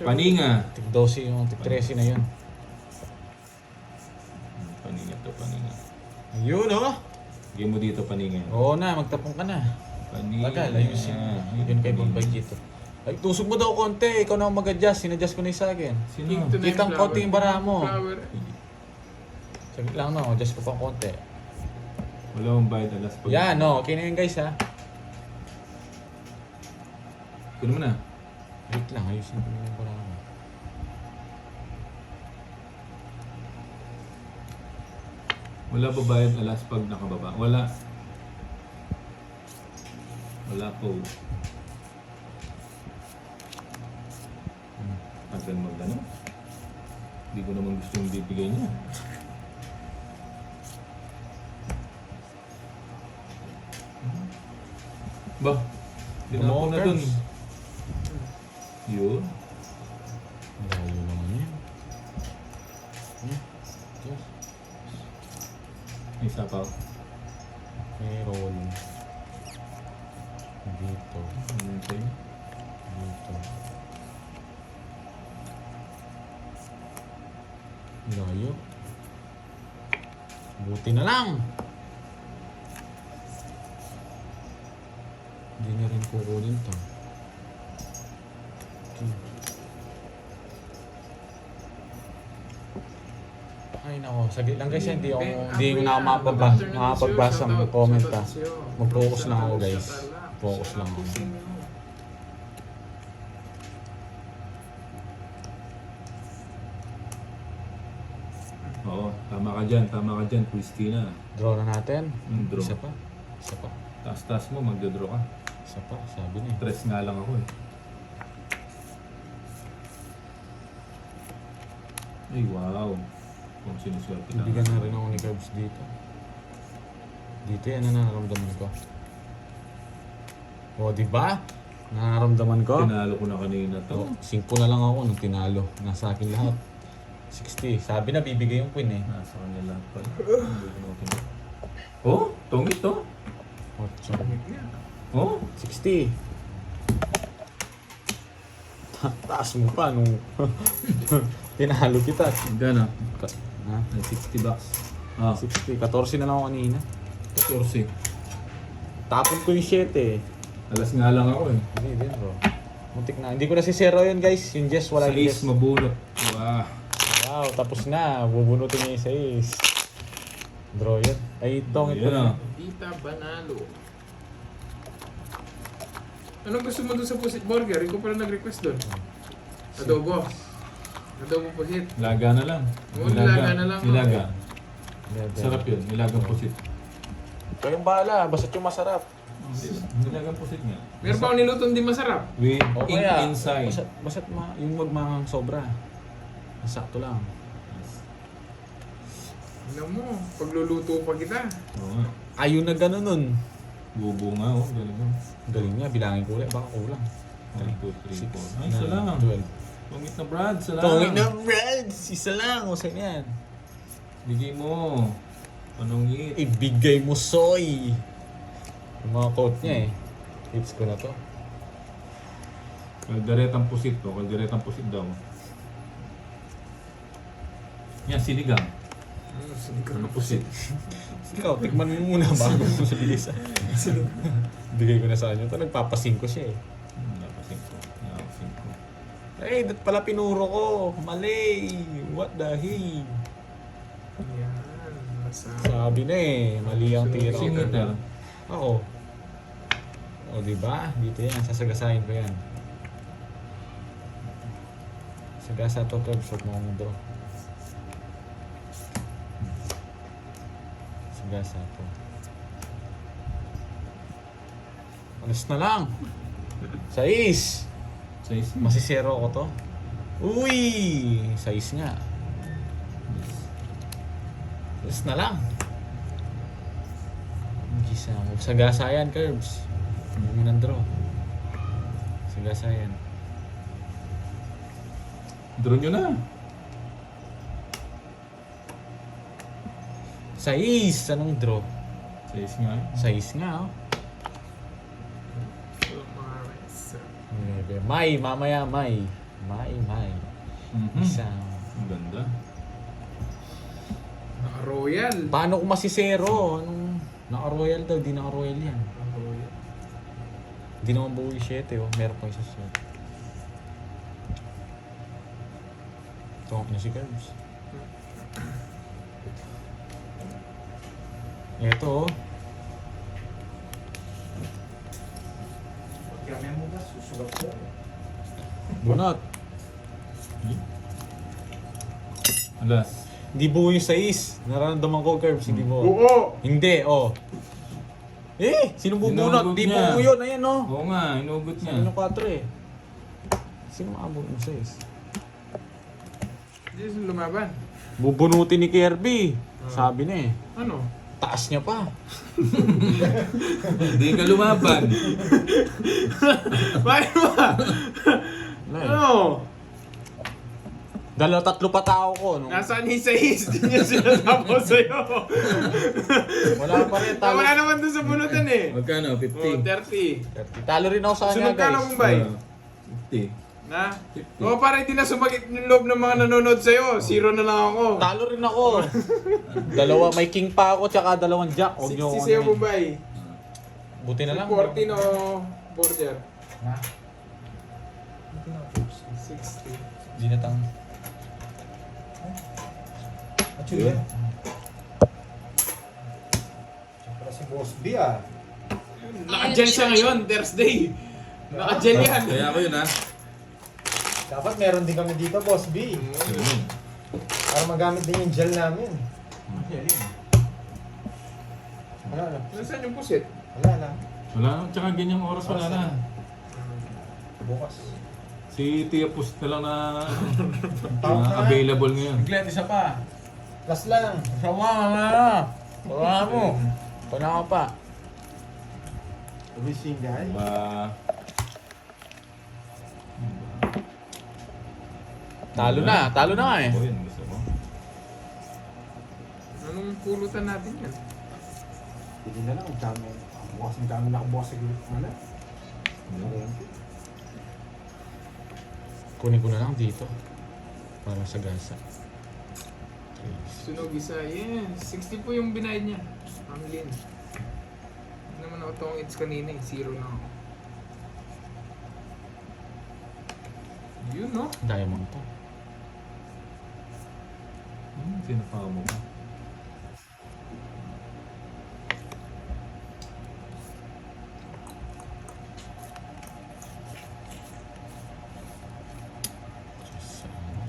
Paninga. Tig 12 yung tig 13 na yun. Paninga to, paninga. Ayun oh. Game mo dito, paninga. Oo na, magtapong ka na. Paninga. Tagal, ayusin mo. Yun kay Bombay dito. Ay, tusog mo daw konti. Ikaw na ang mag-adjust. Sinadjust ko na yung sa akin. Sino? Kitang konti yung bara mo. Flower. Saglit lang no, adjust ko pang konti. Wala akong bayad alas pag... Yan no, okay na yun guys ha. Kunin mo na. Wait lang, ayusin ko na yung bara mo. Wala ba bayad alas pag nakababa? Wala. Wala po. Tagal magdano. Hindi ko naman gusto yung bibigay niya. Ba? Tinapon na dun. Yun. Layo naman yan. Yes. May sapaw. Meron. Dito. Okay. Dito. Layo. Buti na lang. Hindi na rin kukunin to. Okay. Ay nako, saglit lang guys, hindi ko na ako makapagbasa ng comment ha. Mag-focus lang ako guys. Focus lang ako. Oo, tama ka dyan, Christina. Draw na natin. Draw. Isa pa. Isa pa. Taas-taas mo, magdodraw ka. Isa pa, sabi niya. Tres nga lang ako eh. Ay, wow. Kung sinuswerte lang. Bibigyan na rin ako ni Carbs dito. Dito yan na nararamdaman ko. O, di ba? Nararamdaman ko. Tinalo ko na kanina to. O, 5 na lang ako nung tinalo. Nasa akin lahat. 60. Sabi na bibigay yung queen eh. Nasa kanya lahat pala. Oh, tungit to. 8. Oh, 60. Taas mo pa nung tinalo kita. gana. Ha? Ay, 60 bucks. Ah, 60. 14 na lang ako kanina. 14. Tapon ko yung 7 eh. Alas nga lang ako eh. Hindi din bro. Muntik na. Hindi ko na si zero yun guys. Yung Jess wala yung Jess. 6 mabulot. Wow. Wow, tapos na. Bubunutin niya yung 6. Draw yun. Ay, tongit ko Ayan na. ah. Tita Banalo. Anong gusto mo doon sa pusit burger? Ikaw pala nag-request doon. Adobo. Adobo pusit. Laga na lang. Oo, nilaga na lang. Nilaga. Sarap. Sarap yun. Nilagang pusit. Ikaw yung bahala. Basta't yung masarap. Nilagang pusit nga. Meron pa akong niluto hindi masarap. With O ink kaya, inside. basta't yung magmahang sobra. Sakto lang. Alam mo, pagluluto pa kita. Oo nga. Ayun na gano'n nun. Bubo nga oh. Galing mo. Galing niya. Bilangin ko ulit. Baka kulang. 1, 2, 3, 4. Ay, 9, isa lang. 12. Tungit na Brad, isa lang. Tongit na Reds! Isa lang. O saan yan? Bigay mo. Panungit. Ibigay mo soy. Yung mga quote niya eh. Hits ko na to. Kalderetang pusit to. Kalderetang pusit daw. Yan, sinigang. Ano pusit? Ikaw, tikman mo muna bago mo sabihin sa bigay ko na sa kanya. Ito, nagpapasing ko siya eh. Napasin ko. Napasin ko. Ay, dat pala pinuro ko. Mali. What the hell? Yan. Masarap. Sabi na eh. Mali ang tira ko. Singiter. Oo. O, diba? Dito yan. Sasagasahin ko yan. Sagasa to, Kev. Shot mo akong draw. Sagasa to. Alas na lang. 6. Size. Masisero ko to. Uy! 6 nga. Alas na lang. Gisa mo. Sagasa yan, Curbs. Hindi ng draw. Sagasa yan. Draw nyo na. 6! Anong draw? Size nga. 6 nga, oh. Maris. May, mamaya, may. May. Mhm. Isang... Ang ganda. Naka-royal. Paano kung masisero? Anong... Naka-royal daw, di naka-royal yan. Naka-royal. Hindi naman buo yung 7 oh. Meron pa isa set. Tungkol na si Curbs. Ito oh. Kaya mo ba susugat ko? Bunot. Alas. Hindi buo yung 6. Nararamdaman ko Curbs, hindi buo. Oo! Hindi, oh. Sino bubunot? Inugot Di niya. buo yun, ayan oh. Oo nga, inugot niya. Sino 4 eh? Sino maabot yung 6? Hindi siya lumaban. Bubunutin ni Kirby. Sabi na eh. Ano? Taas niya pa. Hindi ka lumaban. Bakit ba? Wala eh. Ano? 2-3 pa tao ko. Nung... Nasaan yung sais? Doon yung sinasapo sa'yo. Wala pa rin. Talo, Wala naman doon sa bunutan eh. Magkano? Oh, 50? 30. talo rin ako sa kanya Sunod ka lang guys. bay. 50. Na? 50. Oo, para hindi na sumagit yung loob ng mga nanonood sa'yo. 0 na lang ako. Talo rin ako. May king pa ako tsaka 2 jack. Huwag niyo 60 ako sa'yo ano mo yun. bay. Buti na lang. 14 o border. Ha? 60. Hindi na tang... Actually, yan. Siyempre si Boss B ah. Naka-gel siya ngayon, Thursday. Naka-gel yan. Kaya ako yun ha. Dapat meron din kami dito, Boss B. Ayun. Para magamit din yung gel namin. Wala na. Nasaan yung pusit? Wala na. Wala na, tsaka ganyang oras wala na. Bukas. Si Tia Pus na lang na Tawag na. available ngayon. Glenn, isa pa. Last lang. Sama na. Wala mo. Pana ka pa. Wishing guy. Ba... Talo na nga eh. Oo, yun, gusto ko. Anong pulutan natin yan? Hindi na lang. Bukas ang dami nakabukas sa group. Wala. Kunin ko na lang dito. Para sa gasa. Sunog isa. Yes. 60 po yung binayad niya. Ang lin. Hindi naman ako tong hits kanina eh. 0 na ako. Yun no? Diamond to. Sinapaw mo ka.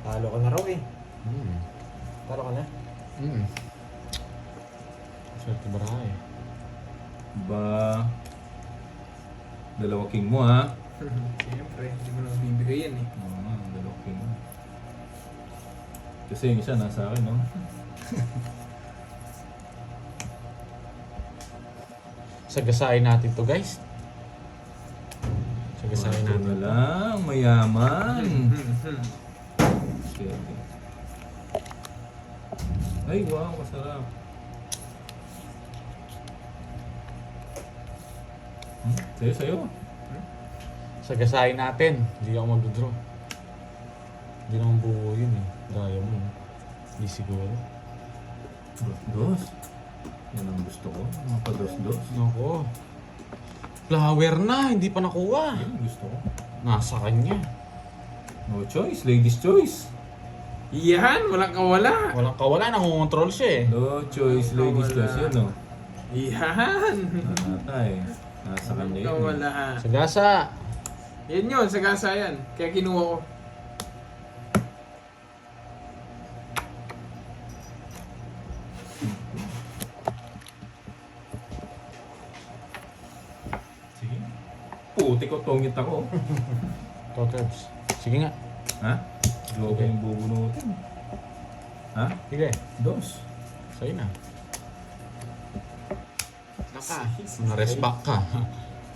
Talo ka na raw eh. Hmm. Talo ka na. Swerte baraha eh. Ba... Dalawa king mo ha. Siyempre. Hindi mo naman bibigay yan eh. Oo nga, dalawa king mo. Kasi yung isa nasa akin, no? Sagasain natin to guys. Sagasain Ito natin na to. lang, mayaman. Okay, okay. Ay, wow, masarap. Sayo. Sagasain natin. Hindi ako mag-draw. Hindi naman buo yun eh. Diamond. Hindi siguro. Dos. Yan ang gusto ko. Mga pados-dos. Nako. Flower na. Hindi pa nakuha. Yan ang gusto ko. Nasa kanya. No choice, ladies choice. Yan! Walang kawala! Walang kawala. Nangungontrol siya eh. No choice, ladies Wala. choice. Yan, no? Yan! Nanatay. Nasa kanya yun. Kawala. Sagasa. Yan yun, sa gasa yan. Kaya kinuha ko. Sige. Puti ko, tongit ako. Tokebs. Sige nga. Ha? Logo yung bubunutin. Ha? Sige. Dos. Sa'yo na. Naka. Na-rest back ka.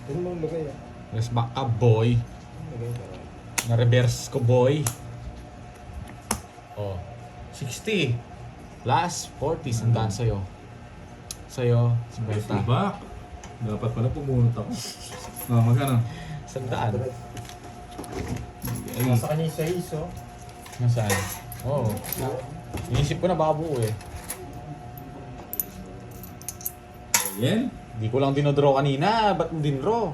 Yun mo lagay ah. Rest back ka, boy. Lagay ka. Na-reverse ko, boy. Oh. 60. Last 40. Sandaan sa'yo. Sa'yo. Best 50. back. Dapat pala pumunot ako. Oh, magkano? Sandaan. Sige. Nasa kanya yung 6, oh. Nasaan? Oo. Inisip ko na baka buo eh. Ayan. Hindi ko lang dinodraw kanina. Ba't mo dinraw?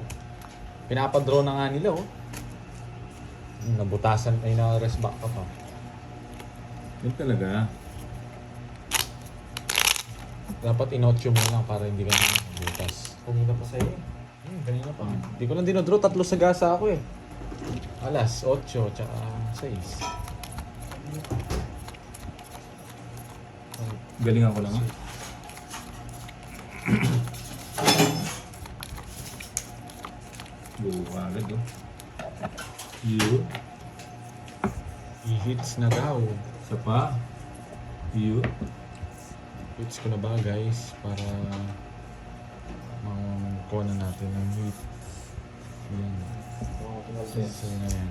Pinapadraw na nga nila oh. Nabutasan ay na-rest back ka pa. Yun talaga. Dapat in-8 mo lang para hindi ka nabutas. Kumita pa sa'yo. Kanina pa. Hindi ko lang dinodraw. 3 sagasa ako eh. Alas, 8 tsaka 6. Galingan ko lang. Buo agad oh. Iyo. I-hits na daw. Isa pa. Iyo. Hits ko na ba guys? Para makuha na natin ng hit. Yan. So na yan.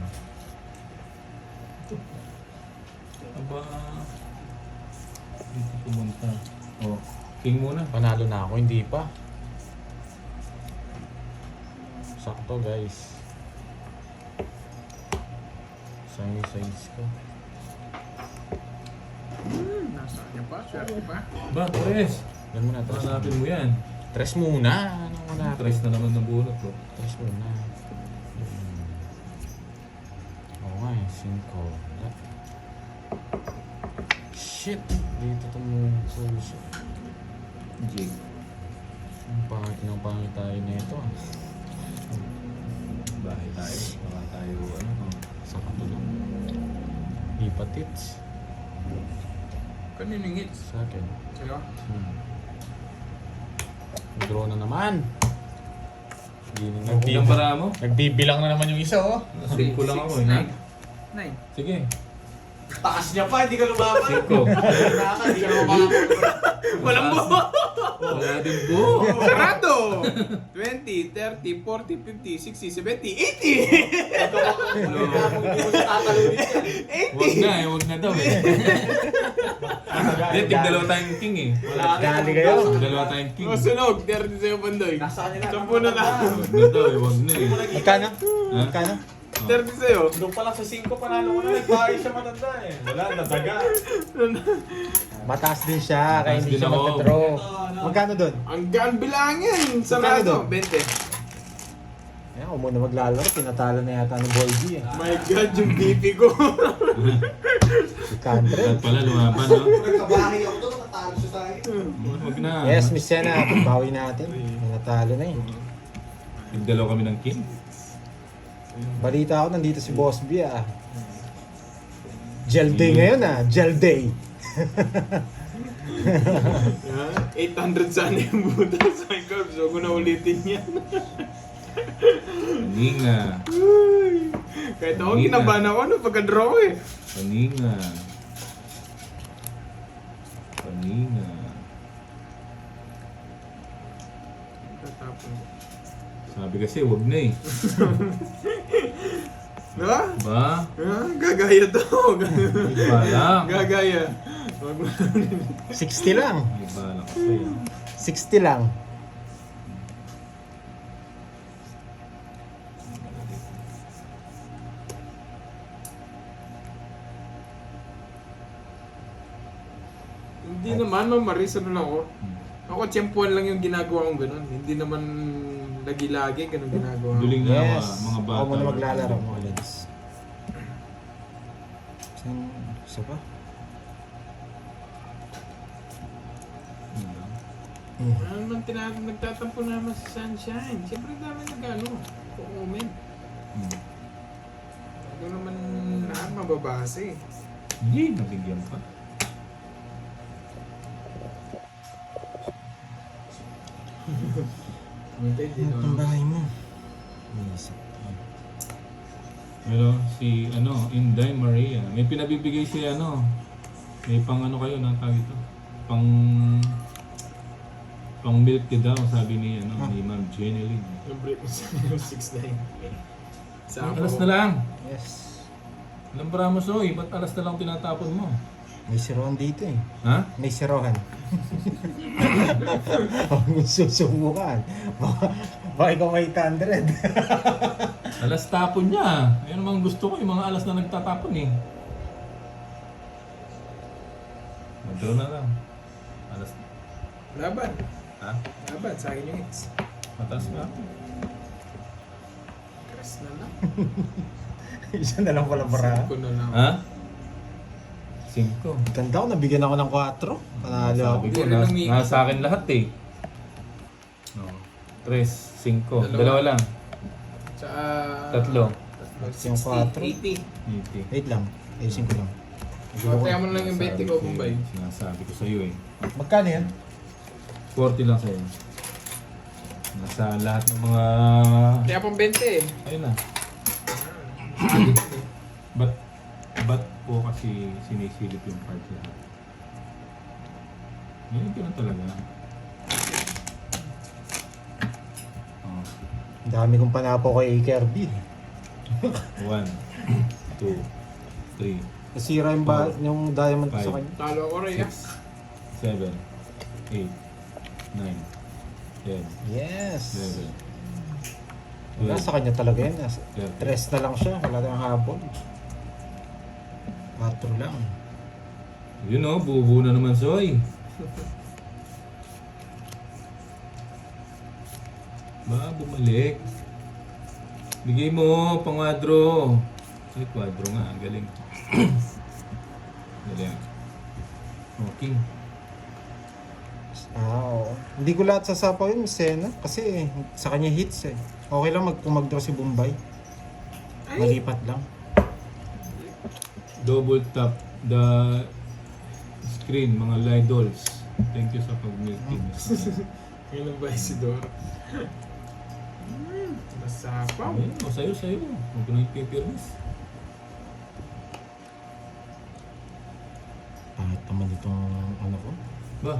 Aba. Dito pumunta. Oh. King muna. Panalo na ako, hindi pa. Sakto guys. Sayang yung size ko. Nasaan niya pa? Swerte pa. Ba, Tres. Yan muna, tres. Hanapin mo yan. Tres muna. Ano muna? Tres na naman ng bunot ko. Tres muna. Oo nga eh, 5. Shit! Dito itong solution. Jig. Ang pangit tayo na ito ah. Bahay tayo. Baka tayo ano. Sakto lang. Hipatits. Kanino yung hits? Sa akin. Sa'yo? Draw na naman. Hindi na Ilang para mo? Nagbibilang na naman yung isa oh. Nasin ko lang ako eh. 9. Sige. Taas niya pa, hindi ka lumaban. 5. Hindi ka lumaban. Walang buo! Wala din buo. Sarado! 20, 30, 40, 50, 60, 70, 80! Hindi mo siya tatalunin yan. Wag na daw eh. Hindi, tig-dalawa tayong king eh. Dali kayo. Dalawa tayong king. O sunog, 30 sa'yo Pandoy. Nasa kanya na. 10 na lang. Wag na daw eh, wag na eh. Magkano? Ha? Magkano? 30 sa'yo. Doon pa lang sa 5, panalo ko na. Nagbahay siya matanda eh. Wala, nadaga. Mataas din siya, kaya Mataas hindi din siya ako. magka-draw. Magkano doon? Ang gaan bilangin. Sarado. 20. Ayan, ako muna maglalaro, tinatalo na yata ng Boy G eh. My God, yung BP ko. Si Country. At pala lumaban no? Nagkabahay ako doon, natalo siya sa akin. Wag na. Yes, Miss Sena, bawi natin. Natalo na eh. Tig-dalawa kami ng king. Balita ako, nandito si Boss B ah. Gel day ngayon ah, gel day. 800 sana yung butas sa curves. Huwag ko na ulitin yan. Paninga. Kahit ako, kinabahan ako no, pagka-draw eh. Paninga. Paninga. Tatapon ko. Sabi kasi wag na eh. Diba? Ba? Gagaya to. Iba lang. Gagaya. Huwag mo. 60 lang. Iba lang kasi. 60 lang. Hindi naman, mamaris, ano lang ako. Ako, tiyempuan lang yung ginagawa kong ganun. Hindi naman lagi-lagi ganun ginagawa ko. Duling na Yes. mga bata. Ako muna maglalaro mo ulit. Isa pa? Ano naman nagtatampo naman sa sunshine? Siyempre dami nag-ano, comment. Ano naman lahat mababasa eh. Hindi, nabigyan pa. Ang bahay mo. Pero si Inday Maria, may pinabibigay si may pang kayo na tawag ito. Pang milk tea daw sabi ni ni Ma'am Jeneline. Yung break mo sa 6'9". Sa Alas na lang. Yes. Alam para mo so, ba't alas na lang tinatapon mo? May sirohan dito eh. Ha? May sirohan. Huwag mo susubukan. Baka ikaw may 800. Alas tapon niya. Yan naman gusto ko, yung mga alas na nagtatapon eh. Mag-draw na lang. Alas. Laban. Ha? Laban, sa akin yung hits. Mataas nga. Crash na lang. Isa na lang pala para. Ko na lang. Ha? 5. Ganda ko, nabigyan ako ng 4. Panalo ako. Sabi ko, Hindi rin umiikot. nasa akin lahat eh. No. 3, 5. Dalawa lang. Tsaka... 3. Yung 4. 80. 80. Wait lang. Ayusin ko lang. Kaya mo na lang yung 20 ko, Bombay. Sinasabi ko sa'yo eh. Magkano yan? 40 lang sa'yo. Nasa lahat ng mga... Kaya pang 20 eh. Ayun na. Ba't po kasi sinisilip yung cards lahat? Ngayon ko na talaga. Oh. Ang dami kong panapo kay Kirby. 1, 2, 3, Nasira yung, yung diamond ko sa Five. kanya. Talo ko rin ah. 7, 8, 9, 10, Yes. 11, Wala sa kanya talaga yan. 12. Tres na lang siya. Wala tayong habol. 4 lang. Yun o, bubu na naman Soy. Ba, bumalik. Bigay mo, pang-quadro. Ay, quadro nga, ang galing. Galing. Oh, king. Oo. Hindi ko lahat sasapaw yun, Sena. Kasi sa kanya hits eh. Okay lang kung mag-draw si Bombay. Malipat lang. Double tap the screen, mga Lidols. Thank you sa pag-meeting. Kailan ba si Dora? Nasapaw. Ayun, o sa'yo. Huwag ko na ipipirmis. Pangit naman itong ano ko. Ba?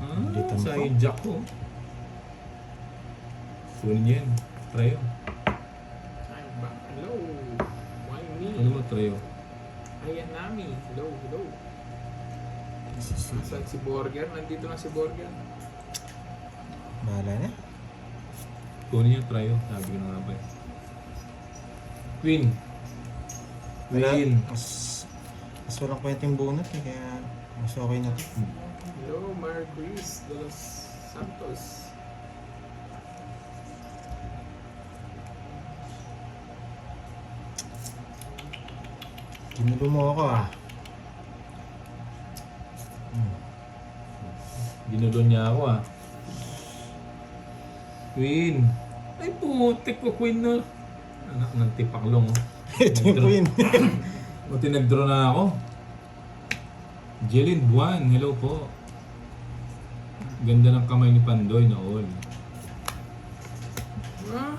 Ulitan Sa ko. jack ko. Kunin niya yan. Trayo. Ay, ba? Hello. Why me? Ano mo trayo? Ayan nami. Hello, hello. Nasaan si Borger? Nandito na si Borger. Bahala na. Kunin niya trayo. Sabi ko na nga ba. Queen. Queen. Mas walang kwenta yung bunot eh. Kaya mas okay na to. Hello, Marquis de los Santos. Ginulo mo ako ah. Ginulo niya ako ah. Queen. Ay putik ko queen na. Anak ng tipaklong. Oh. Ito yung queen. Buti nag-draw na ako. Jeline Buwan, hello po. Ganda ng kamay ni Pandoy na all. Ah,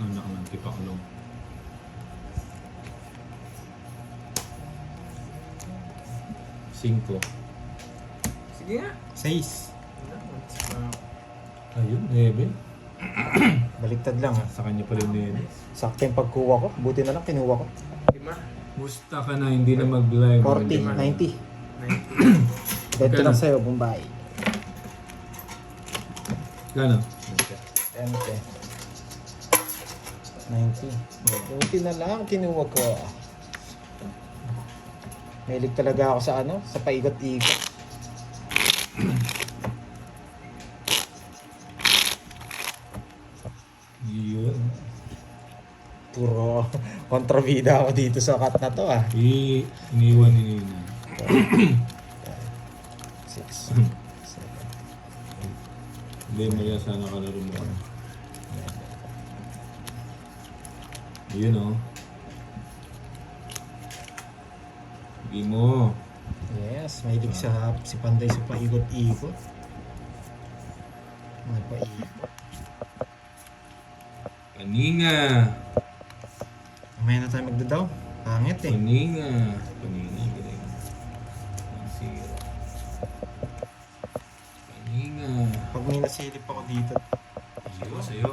Anak ng tipaklong. Cinco. sige nga. 6. Ayun, 9. Baliktad lang ah. Sa kanya pala yung 9. Sakto yung pagkuha ko. Buti na lang kinuha ko. 5. Musta ka na, hindi na mag-live. 40, 90. 90. Dito Magkano? lang sa'yo, Bombay. Gano? Ente. 90. Buti na lang kinuha ko. Mahilig talaga ako sa ano, sa paikot-ikot. Yun. Puro kontrabida ako dito sa cut na to ah. Iniwan ni Nina. 6. 7. Hindi, maya sana kalaro mo. Yun o. Hindi mo. Yes, mahilig sa si Panday sa paikot-ikot. May paikot. Kaninga. Mamaya na tayo magdadaw. Pangit eh. Kaninga. Kaninga. Galing. 1-0. Kaninga. Pag may nasilip ako dito, Sa'yo, sa'yo.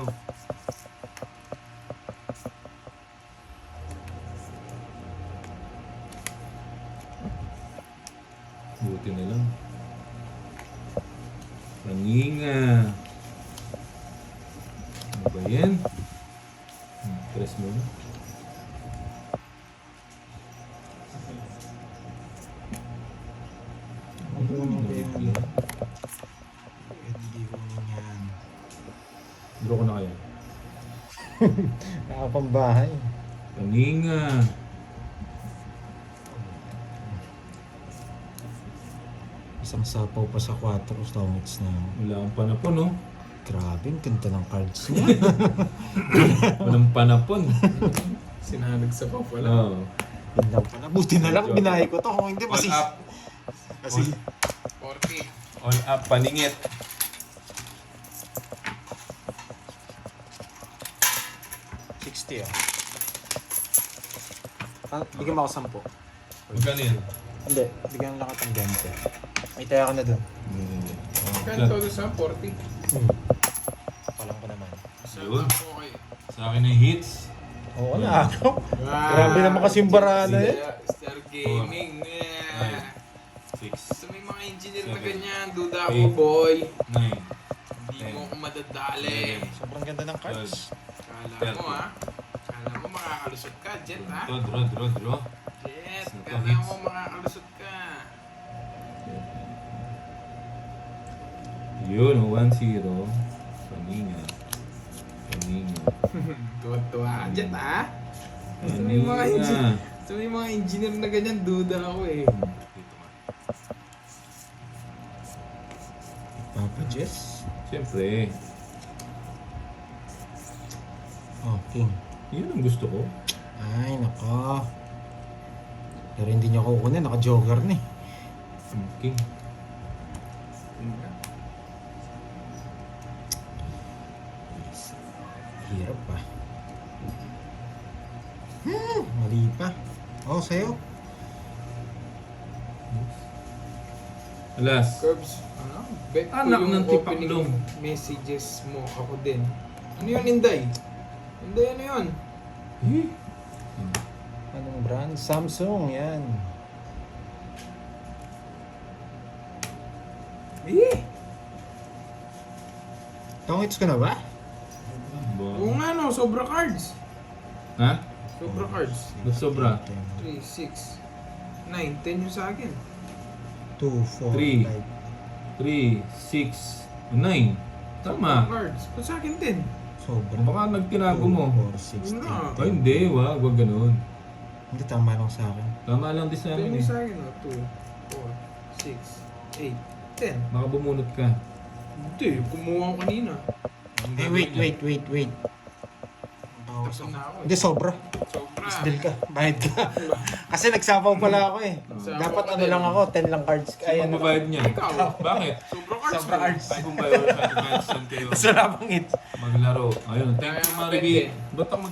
Buti na lang. Kaninga. Ayan. Press mo na. Hindi ko yan. Draw ko na kaya. Nakapambahay. Kaninga. Isang sapaw pa sa 4 stomachs na. Wala akong panapon, no? Grabe, ang ganda ng cards niya. Walang panapon. Sinanag sa pa pala. Oo. Yun lang pala. Buti na lang, binahay ko to. Kung hindi, All kasi... up. Kasi... 40. All up, paningit. Bigyan mo ako 10. Magkano yan? Hindi, bigyan lang kita ng 20. May taya ka na dun. Kanto doon sa 40. Palang ko naman. Yun. Okay. Sa akin na hits. Oo na ako. Wow. Grabe naman kasi yung barada eh. Star Gaming. Yeah. 6, So may mga engineer na Seven. ganyan. Duda ako, Eight. boy. 9, Hindi mo ako madadali. Sobrang ganda ng cards. Kala mo ha. Kala mo makakalusot ka, Jet ha. draw. Jet, Ito, kala hits. mo makakalusot ka. Yun, 1-0. Kaninga. Tuwa-tuwa ka, Jet ha. So may mga engineer, Kaninga. so may mga engineer na ganyan. Duda ako eh. Dito nga. Papa Jess. Siyempre, Oh, King. yun ang gusto ko. Ay, nako. Pero hindi niya kukunin. Naka-jogger na eh. King. Hirap pa. Mali pa. Oh, sa'yo. Alas. Curbs, ano? Bet ko Anak yung ng opening tipaklong. messages mo. Ako din. Ano yun, Inday? Inday, ano yun? Eh, Anong brand? Samsung, yan. Eh! Tongits ko na ba? Oo nga no, sobra cards. Ha? Sobra cards. Sobra. 3, 6, 9, 10 yung sa akin. 2, 4, Three. 5. 3, 6, 9. Tama. Cards. Ba't sa akin 10? Sobra. Baka nagtinago mo. 4, 6, Wala. Ay, hindi. Wag ganun. Hindi, tama lang sa akin. Tama lang din sa 10 akin yung eh. sa akin. 2, 4, 6, 8, 10. Baka bumunot ka. Hindi, kumuha ko kanina. Eh, wait. Bawas Tapos ako. na ako eh. Hindi, sobra. Sobra. Bill ka. Bayad ka. Kasi nagsapaw pala ako eh. Nagsapaw Dapat ka ano din. lang ako, 10 lang cards. Sino Ay, ang ano. babayad niya? Ikaw. Bakit? Sobra cards. Sobra mo. cards. Ay, kung bayo sa kayo Gusto na pang hit. maglaro. Ayun, thank you Kaya Maribi. pwede. Ba't ako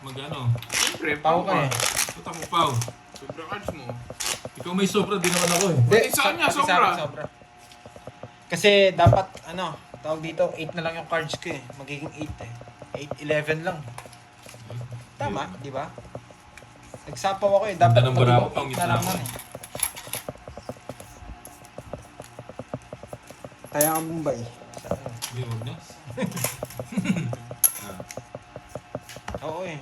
mag-ano? Siyempre, Pao ka eh. Ba't ako pau? Sobra cards mo. Ikaw may sobra, di naman ako eh. Pati sa kanya, Pati sobra. akin, sobra. Kasi dapat, ano, tawag dito, 8 na lang yung cards ko eh. Magiging 8 eh. 8, 11 lang. Tama, di ba? Nagsapaw ako eh. Dapat Ganda ng barako, magiging pangit 8 na lang na. man eh. Kaya ang Mumbai. Hindi, huwag na. Oo eh.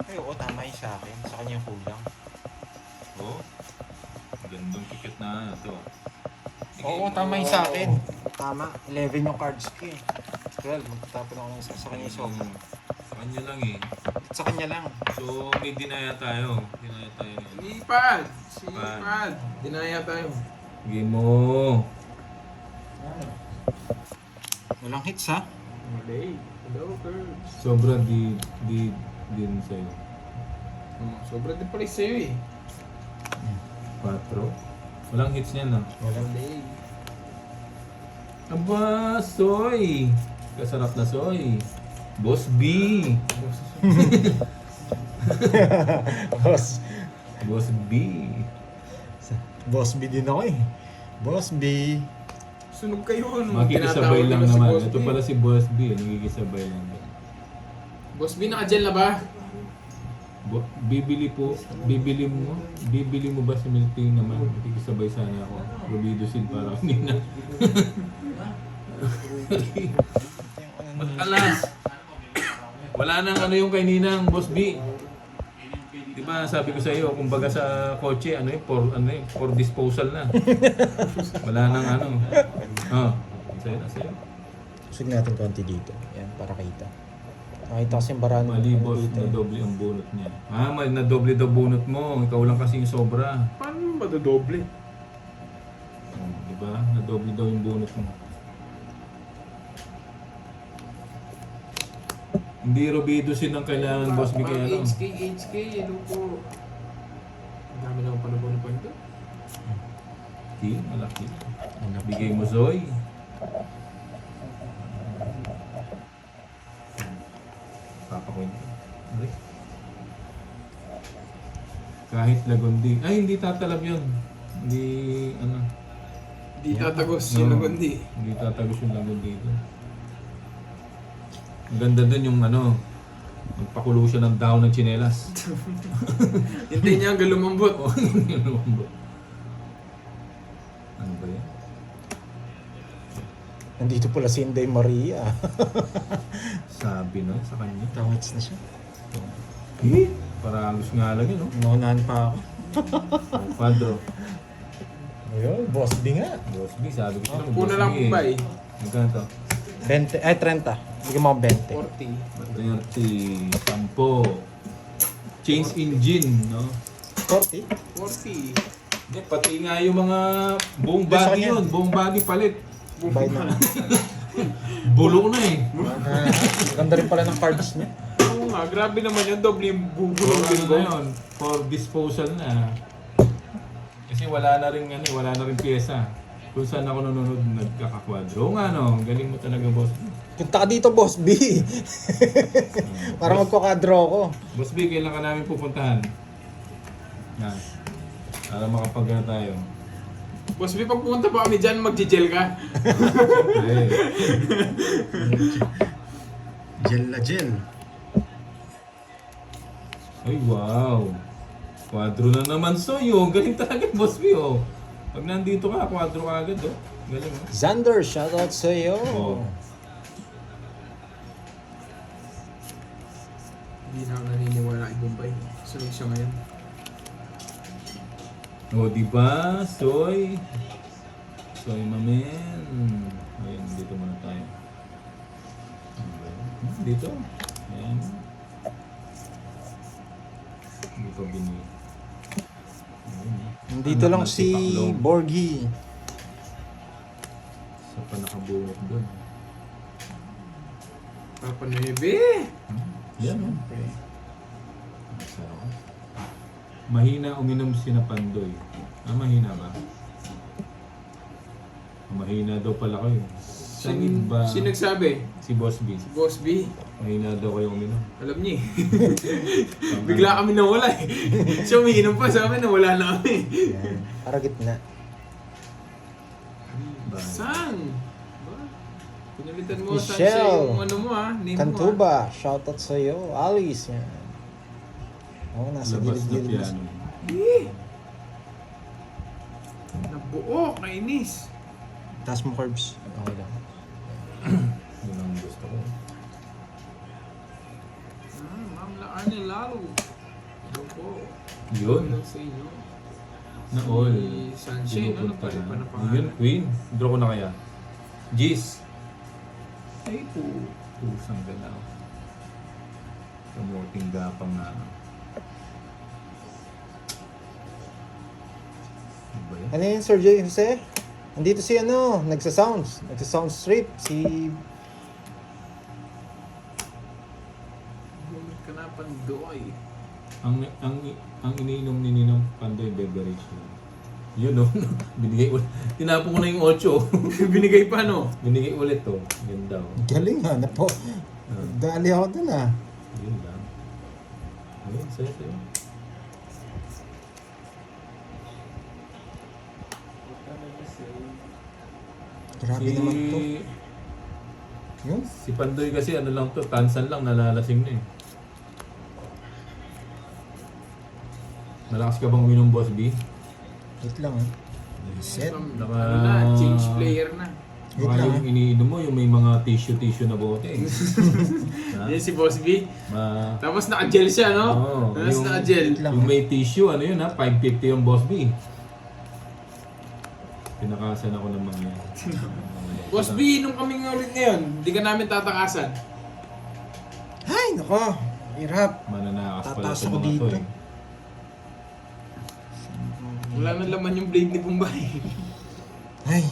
Ay, oo, tama yung sa akin. Sa kanya yung kulang. Oo. Gandong pikit na ito. Oo, tama yung sa akin. Tama. 11 yung cards ko eh. 12, magtatapon ako ng isa. Sa kanya yung sofa. Sa kanya lang eh. Sa kanya lang. So, may dinaya tayo. Dinaya tayo ngayon. Lipad. Sipad. Dinaya tayo. Game mo. Walang hits ha. Malay. Hello, girls. Sobra din sa'yo. Sobra din pala sa'yo eh. 4. Walang hits niyan na. Malay. Aba, soy! Kasarap na soy. Boss B! Boss. Boss B! Boss B din ako eh. Boss B. Sunog kayo ano. Makikisabay Tinatawag lang nila si naman. Boss Ito B. pala si Boss B. Nakikisabay lang. Boss B, naka-gel na ba? Bibili mo ba si Milting naman? Nakikisabay sana ako. Rubido Sil para kanina. Ito yung ano Matalas. Wala nang ano yung kay Ninang, Boss B. Di ba sabi ko sa iyo, kumbaga sa kotse, for disposal na. Wala nang ano. Oh, sa'yo na sa'yo. Usig natin konti dito. Yan, para kita. Nakita kasi yung barano Mali, boss, dito. na doble ang bunot niya. Na doble daw bunot mo. Ikaw lang kasi yung sobra. Paano madodoble? Di ba? Na doble daw yung bunot mo. Hindi rubidosin ang kailangan, boss, bigay ano. HK, ano po? Ang dami naman panabunan pa ito. Malaki. Bigay mo, Zoy. Papakwento. Okay. Kahit lagundi. Ay, hindi tatalab yun. Hindi, ano. Hindi tatagos yung lagundi. Hindi tatagos yung lagundi dito. Ang ganda dun yung ano, magpakulo siya ng daon ng tsinelas. Hindi niya hanggang lumambot. Oo, yun yung lumambot. Ano ba yan? Nandito pala si Inday Maria. Sabi na sa kanya. Tawits na siya. Eh, parangos nga lang yun, no? Naunahan pa ako. Padro. Ayun, Boss B nga. Boss B, sabi ko sa'yo. Puna lang po ba eh? Magkano to? 20, ay 30. Bigyan mo ako 40. 30, 10. Change engine, no? 20. 40. Hindi, pati nga yung mga buong Hindi, sa body kanya. yun. Buong body palit. Buy na. Bulok na eh. Ganda rin pala ng cards niya. Oo nga, grabe naman yun. Doble yung For bubulong ano din ko. na yun? For disposal na. Kasi wala na rin pyesa. Kung saan ako nanonood, nagkakakwadro. Oo nga no, galing mo talaga, boss. Punta ka dito, Boss B. Para magkakadro ako. Boss B, kailan ka namin pupuntahan? Yan. Para makapag tayo. Boss B, pag pumunta pa kami dyan, mag-gel ka. Siyempre. Gel na gel. Ay, wow. Kwadro na naman, Soy. Oh. Galing talaga, Boss B. Oh. Pag nandito ka, kwadro ka agad. Oh. Galing. Oh. Xander, shoutout sa iyo. Oo. Hindi na ako naniniwala kay Bombay. Sunod siya ngayon. Oh, di ba? Soy. Soy, mamen. Ayun, dito muna tayo. Dito. Ayan. Hindi pa binili. Nandito lang si Borgie. Sa pa nakabungot doon. Papa Nueve! Yan, oh. Masarap. Mahina uminom si na Pandoy. Mahina ba? Mahina daw pala kayo. Sangit ba? Sino nagsabi? Si Boss B. Si Boss B. Mahina daw kayo uminom. Alam niya eh. Bigla kami nawala eh. Siya umiinom pa sa amin, nawala na kami. Yan. Para gitna. Ba? Sang? Ba? Pinalitan mo sa Michelle. yung ano mo ha, name mo ha. Kantuba, shoutout sa iyo. Alice, yan. Oo, nasa Labas na gilid-gilid na. piano. Eh! Nabuo, kainis. Taas mo, Curbs. Okay lang. Yun ang gusto ko. Ma'am Laarne Lalo. Ito po. Yun. Hello sa inyo. Na all. Si Sunshine, ano pa rin pa na Yun, pangalan? Queen. Draw ko na kaya. Jeez. Ay po. Pusang galaw. Kamuting gapang nga. Ano ba yan? Ano yun, Sir Jose? Nandito si ano, nagsa-sounds. Nagsa-sound strip. Si... Bumit ka na pandoy. Ang iniinom ni Ninong Pandoy beverage yun. Yun no. Binigay ulit. Tinapon ko na yung 8. Binigay pa no? Binigay ulit to. Yun daw. Galing ha, na po. Dali ako dun ah. Yun lang. Ayun, sa'yo. Grabe naman to. Yun? Si Pandoy kasi ano lang to, tansan lang, nalalasing na eh. Malakas ka bang uminom, Boss B? Wait lang ah. Reset. Ano na, change player na. Wait Baka lang, yung iniinom mo, yung may mga tissue na bote. Ha? Yan si Boss B. Ma Tapos naka-gel siya, no? Oo, Tapos yung- naka-gel. lang. yung may tissue, ano yun ha? 550 yung Boss B. Pinakasan ako ng mga yan. Boss B, nung kaming ulit ngayon, hindi ka namin tatakasan. Ay, nako. Hirap. Mananakas pala Tataas sa ako mga to dito. eh. Wala nang laman yung blade ni Bombay. Ay,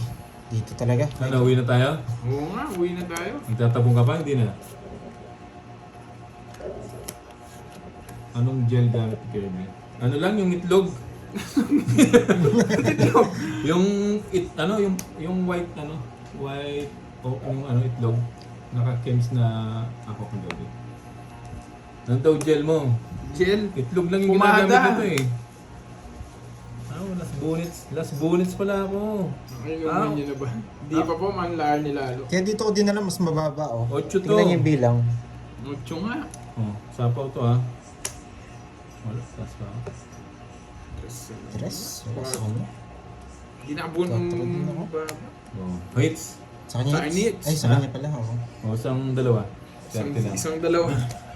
dito talaga. Ano, uwi na tayo? Oo nga, uwi na tayo. Nagtatabong ka pa? Hindi na. Anong gel gamit ni Kirby? Ano lang, yung itlog. yung white, white, yung itlog. Naka-chems na ako kagabi. Ano daw gel mo? Gel. Itlog lang yung Pumada. ginagamit nito eh. Last bullets pala ako. Ay, Ah. naman yun na ba? Hindi pa po, manlaar ni Lalo. Kaya dito ko din alam mas mababa, oh. 8 to. Tingnan niyo yung bilang. Mucho nga. Oh, sapaw to ha. Wala, taas pa. Tres? Wala sa kanya. Hindi nakabun Tatawag din ako. Oh, heights. Sa kanya Sa hits? hits. Ay, sa Ha? kanya pala, oh. O, isang dalawa. Isang, 30 lang. isang dalawa.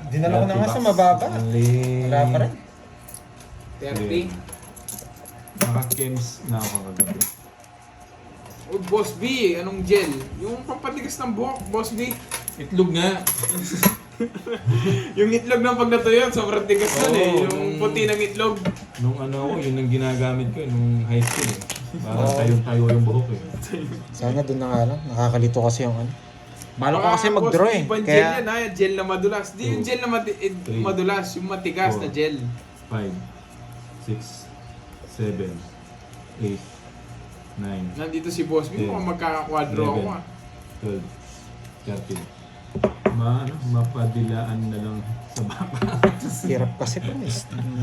Dinala ko na nga 30 sa bucks. mababa. Only... Wala pa rin. 30. Naka-chems na ako kagabi. O Boss B, anong gel? Yung pampatigas ng buhok, Boss B. Itlog nga. Yung itlog ng pag natuyo, sobrang tigas nun eh. Oo, Yung puti ng itlog. Nung ako, yun ang ginagamit ko nung high school eh. Para tayong-tayo yung buhok eh. Sana doon na nga lang. Nakakalito kasi yung ano. Bala ko kasi Boss mag-draw B, eh. ibang gel Kaya, yan ha, gel na madulas. Di yung Two, gel na three, madulas, yung matigas na 4, gel. 5, 6, 7, 8, 9, Nandito si Boss B, Yeah. mukhang magkakakwadro ako ah. 12, 13. Mapadilaan na lang sa baka. hirap kasi pa may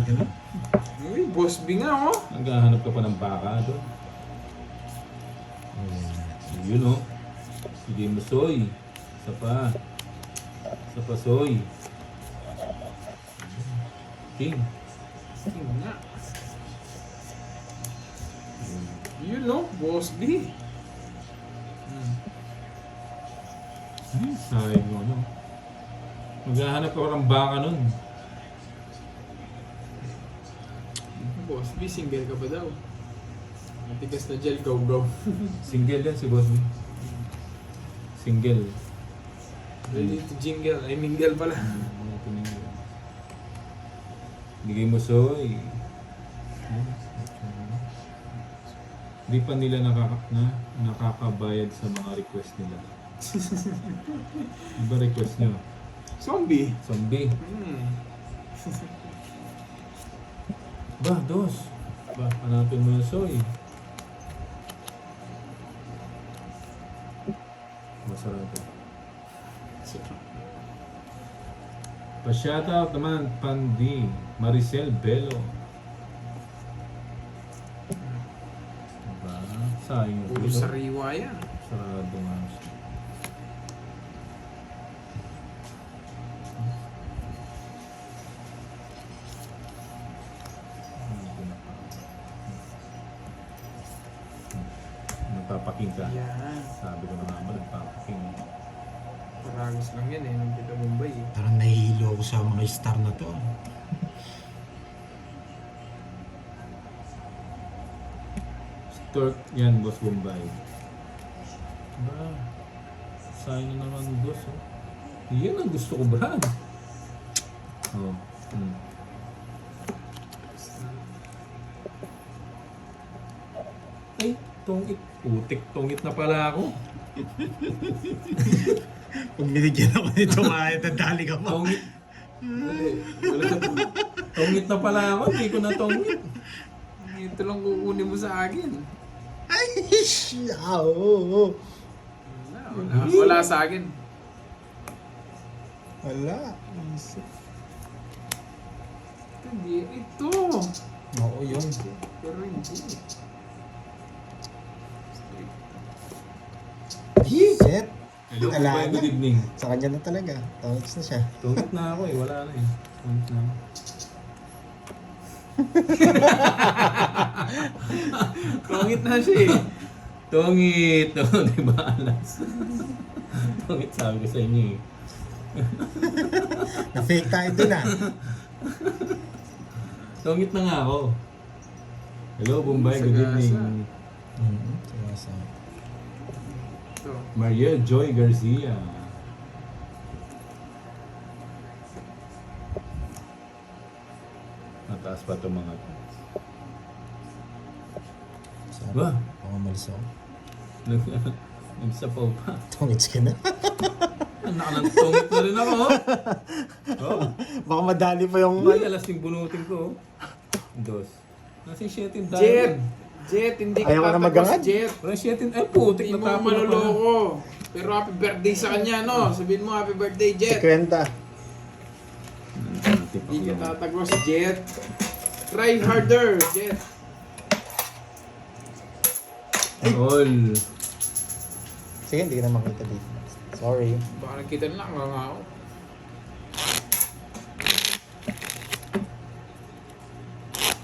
ganun. Uy, Boss B nga oh. Naghahanap ka pa ng baka doon. Yun oh. Sige mo soy. Isa pa. Isa pa soy. King. Yun nga. Yun no, Boss B. Sayang mo ano. Maghahanap ka pa ng baka nun. Boss B, single ka pa daw. Matigas na gel, go. Single yan si Boss B. Single. Ready to jingle, ay mingle pala. Bigay mo soy. Di pa nila nakakabayad sa mga request nila. Ano ba request nyo? Zombie. Zombie. Ba, dos. Ba, hanapin mo yung soy. Masarap ito. Pa-shoutout naman, Pandi, Maricel Bello. Diba? Sayang yung Puro bilo. sariwa yan. Sarado nga siya. Nagpapaking ka. Yan. Sabi ko na nga ba, nagpapaking. Paragos lang yan eh, nung kita Mumbai eh. Parang nahihilo ako sa mga star na to. Stork yan, Boss Bombay. Ba, sayang na naman, boss. Oh. Yan ang gusto ko, Brad. Oh. Ay, tongit. Putik, tongit na pala ako. Pag binigyan ako nito, kahit nadali ka mo. Tongit. Wala to. Tongit na pala ako. Hindi ko na tongit. Ito lang kukunin mo sa akin. Ay, oo. Wala sa akin. Wala. Hindi, ito. Oo, yun. Pero hindi. Set. Hello, Wala Bombay. na. Good evening. Sa kanya na talaga. Tawag na siya. Tongit na ako eh. Wala na eh. Tongit na ako. Krongit na siya eh. Tungit! Oh, di ba alas? Tungit sabi ko sa inyo eh. Na-fake tayo dun ah. Tungit na nga ako. Hello, Bombay. Good Sagasa. evening. Ito. Maria Joy Garcia. Mataas pa ito mga to. Ba? Baka malis ako. Nagsapaw pa. Tungits ka na. Nakalantungit na rin ako. Oh. Baka madali pa yung... Uy, alas yung bunutin ko. Dos. Nasa 7 tayo. Jet! Jet, hindi ka Ayaw ka na tatagos, magangad? Jet. Wala 7. Ay, putik Hindi na mo tapo na pala. maluloko. Pero happy birthday sa kanya, no? Sabihin mo happy birthday, Jet. 50. Hindi ka tatagos, Jet. Try harder, Jet. All. Sige, hindi ka na makita dito. Sorry. Baka nakita na lang nga ako.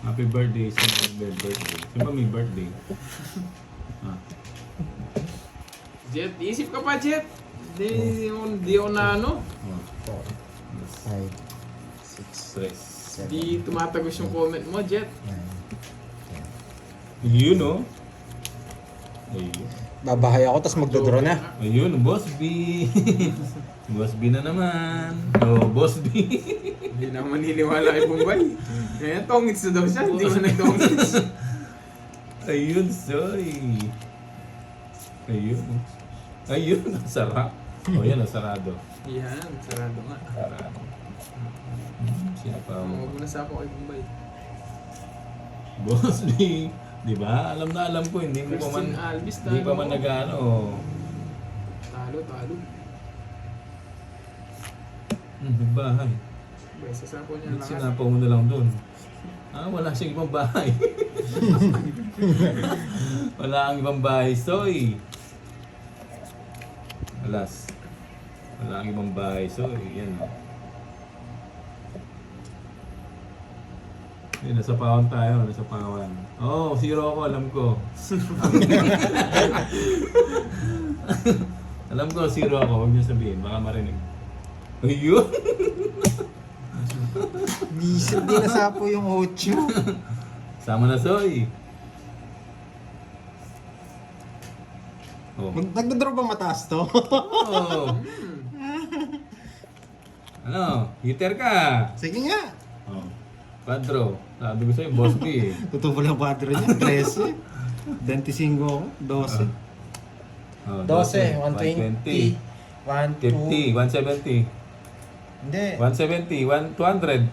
Happy birthday sa mga birthday. Sino ba may birthday? Ah. Jet, isip ka pa, Jet. Di ako na ano. Oh. 4, 5, 6, Stress. 7, Di tumatagos yung comment mo, Jet. 9. Yun, no? Ayun. Babahay ako, tapos magdodraw na. Ayun, Boss B. Boss B na naman. Oh, Boss B. Hindi na maniniwala kay Bombay. Kaya tongits na daw siya, hindi mo nag-tongits. Ayun, soy. Ayun. Ayun, sarap. Oh, yan, sarado. Yan, sarado nga. Sarado. Siya pa. Huwag mo na sapo kay Bombay. Boss B. Di ba? Alam na alam ko, hindi mo pa man, Christine Alvis, hindi pa man nag-ano. Talo. Bahay. Bay, sasapo niya lahat. Sinapaw mo na lang doon. Ah, wala siyang ibang bahay. Wala ang ibang bahay, soy. Alas. Wala ang ibang bahay, soy. Yan. Yan, nasa pawan tayo, nasa pawan. Oh, zero ako, alam ko. Alam ko, zero ako, huwag niyo sabihin, baka marinig. Ayun! Bisip din nasapo yung 8. Sama na, soy. Oh. Nagdodraw ba mataas to? Oh. Ano? Hitter ka? Sige nga. Oh. Padro. Sabi ko sa'yo, Boss B eh. Totoo pala yung 4 niya. 13. 25 ako. 12. Oh, 12, 120. 1, 2. 50, 170. Hindi. 170, 200.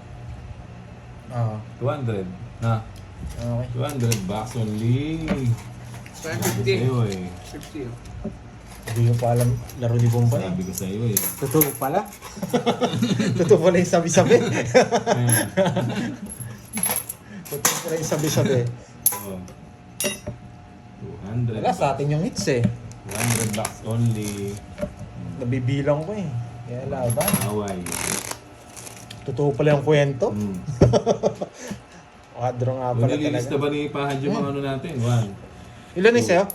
Oo. 200. Na, Okay. 200 bucks only. Tayo Sabi ko 50. sa'yo eh. 50. Hindi mo pa alam laro ni Bombay. Sabi ko sa'yo eh. Totoo pala. Totoo pala yung sabi-sabi. Ayan. Totoo pala yung sabi-sabi. Oh. 200 Wala sa atin yung hits eh. 200 bucks only. Nabibilang ko eh. Kaya laban. Hawaii. Totoo pala yung kwento. Mm. Kadro nga pala Nililista talaga. ba ni Pahad yung mga ano natin? 1, Ilan na sa'yo?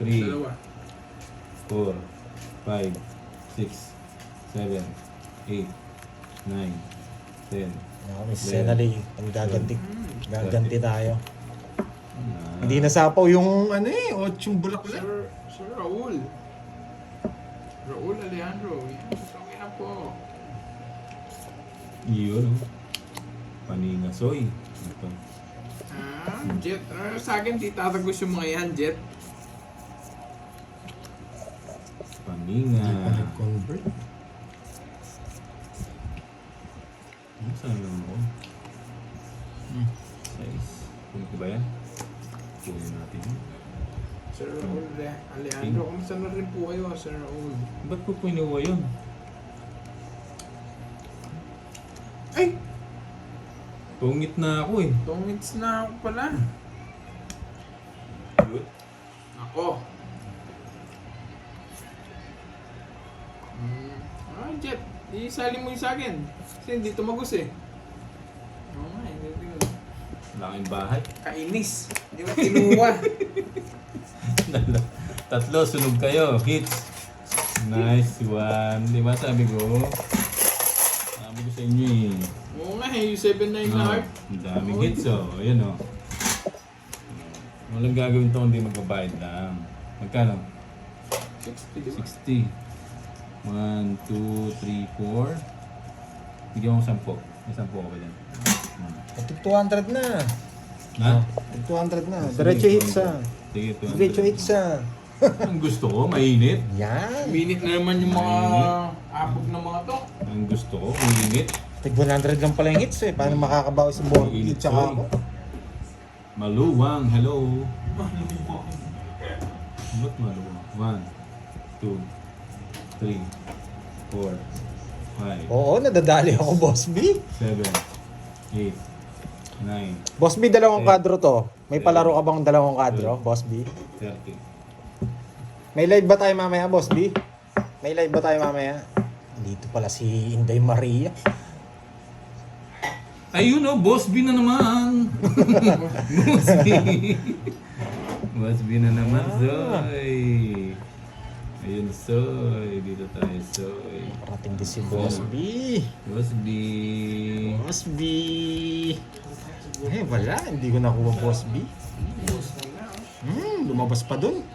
3, Dalawa. 4, 5, 6, 7, 8, 9, 10. May Senali. Ang gaganti. Gaganti tayo. Ah, Hindi nasapaw yung ano eh. 8 bulaklak. Sir Raul. Raul Alejandro. Yan, okay na po. Yun. Oh. Paningasoy. Ito. Jet. Sa akin, di tatagos yung mga yan, Jet. Paninga. Convert. Ano saan lang ako? Size. Kunin ko ba yan? Kunin natin. Sir Raul Alejandro. Kamusta na rin po kayo, Sir Raul? Ba't ko pinuha yun? Ay! Tungit na ako eh. Tongits na ako pala. Yun. Ako. Jet. Isali mo yung sa akin. Kasi hindi tumagos eh. Oo nga, hindi. Laking bahay. Kainis. Di ba kinuha? Tatlo, sunog kayo. Hits. Nice one. Di ba sabi ko? Sabi ko sa inyo eh. Oo nga eh, yung 7-9 na heart. Ang daming hits oh. Ayan oh. Walang gagawin to hindi magbabayad lang. Magkano? 60, di ba? 60. 1, 2, 3, 4. Bigyan mo 10. May 10 ako ba dyan? Tig 200 na. Ha? Tig 200 na. Sige, Diretso hits ah. Sige, 200. Diretso hits ah. Ang gusto ko, mainit. Yan. Minute na naman yung mga abog ng mga to. Ang gusto ko, mainit. Tig 100 lang pala yung hits eh. Paano makakabawi sa buong Mainit, hits tsaka oy. ako? Maluwang, hello. Ba't maluwang? 1, 2, 3, 4, 5, Oo, nadadali ako, Boss B. 7, 8, 9, Boss B, dalawang kadro to. May palaro ka bang dalawang kadro, Boss B? 30. May live ba tayo mamaya, Boss B? May live ba tayo mamaya? Dito pala si Inday Maria. Ayun oh, Boss B na naman. Boss B. Boss B na naman, Soy. Ayun, Soy. Dito tayo, Soy. Parating din si Boss B. Boss B. Boss B. Eh, wala. Hindi ko nakuha Boss B. Lumabas pa dun.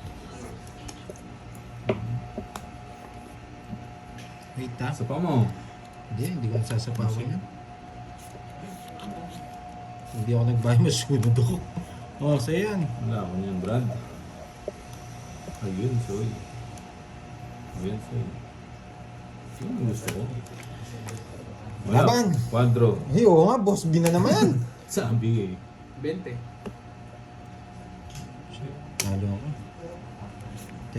Wait ha. Sa pa mo. Hindi ko nasasapawan yan. Hindi ako nagbayad, masunod ako. Oh, so yan. Wala ako niyan, Brad. Ayun, Soy. Ayun, Soy. Yun ang gusto ko. Wala. Laban. Quadro. Eh, oo nga, Boss B na naman. Sabi eh. 20. Talo ako.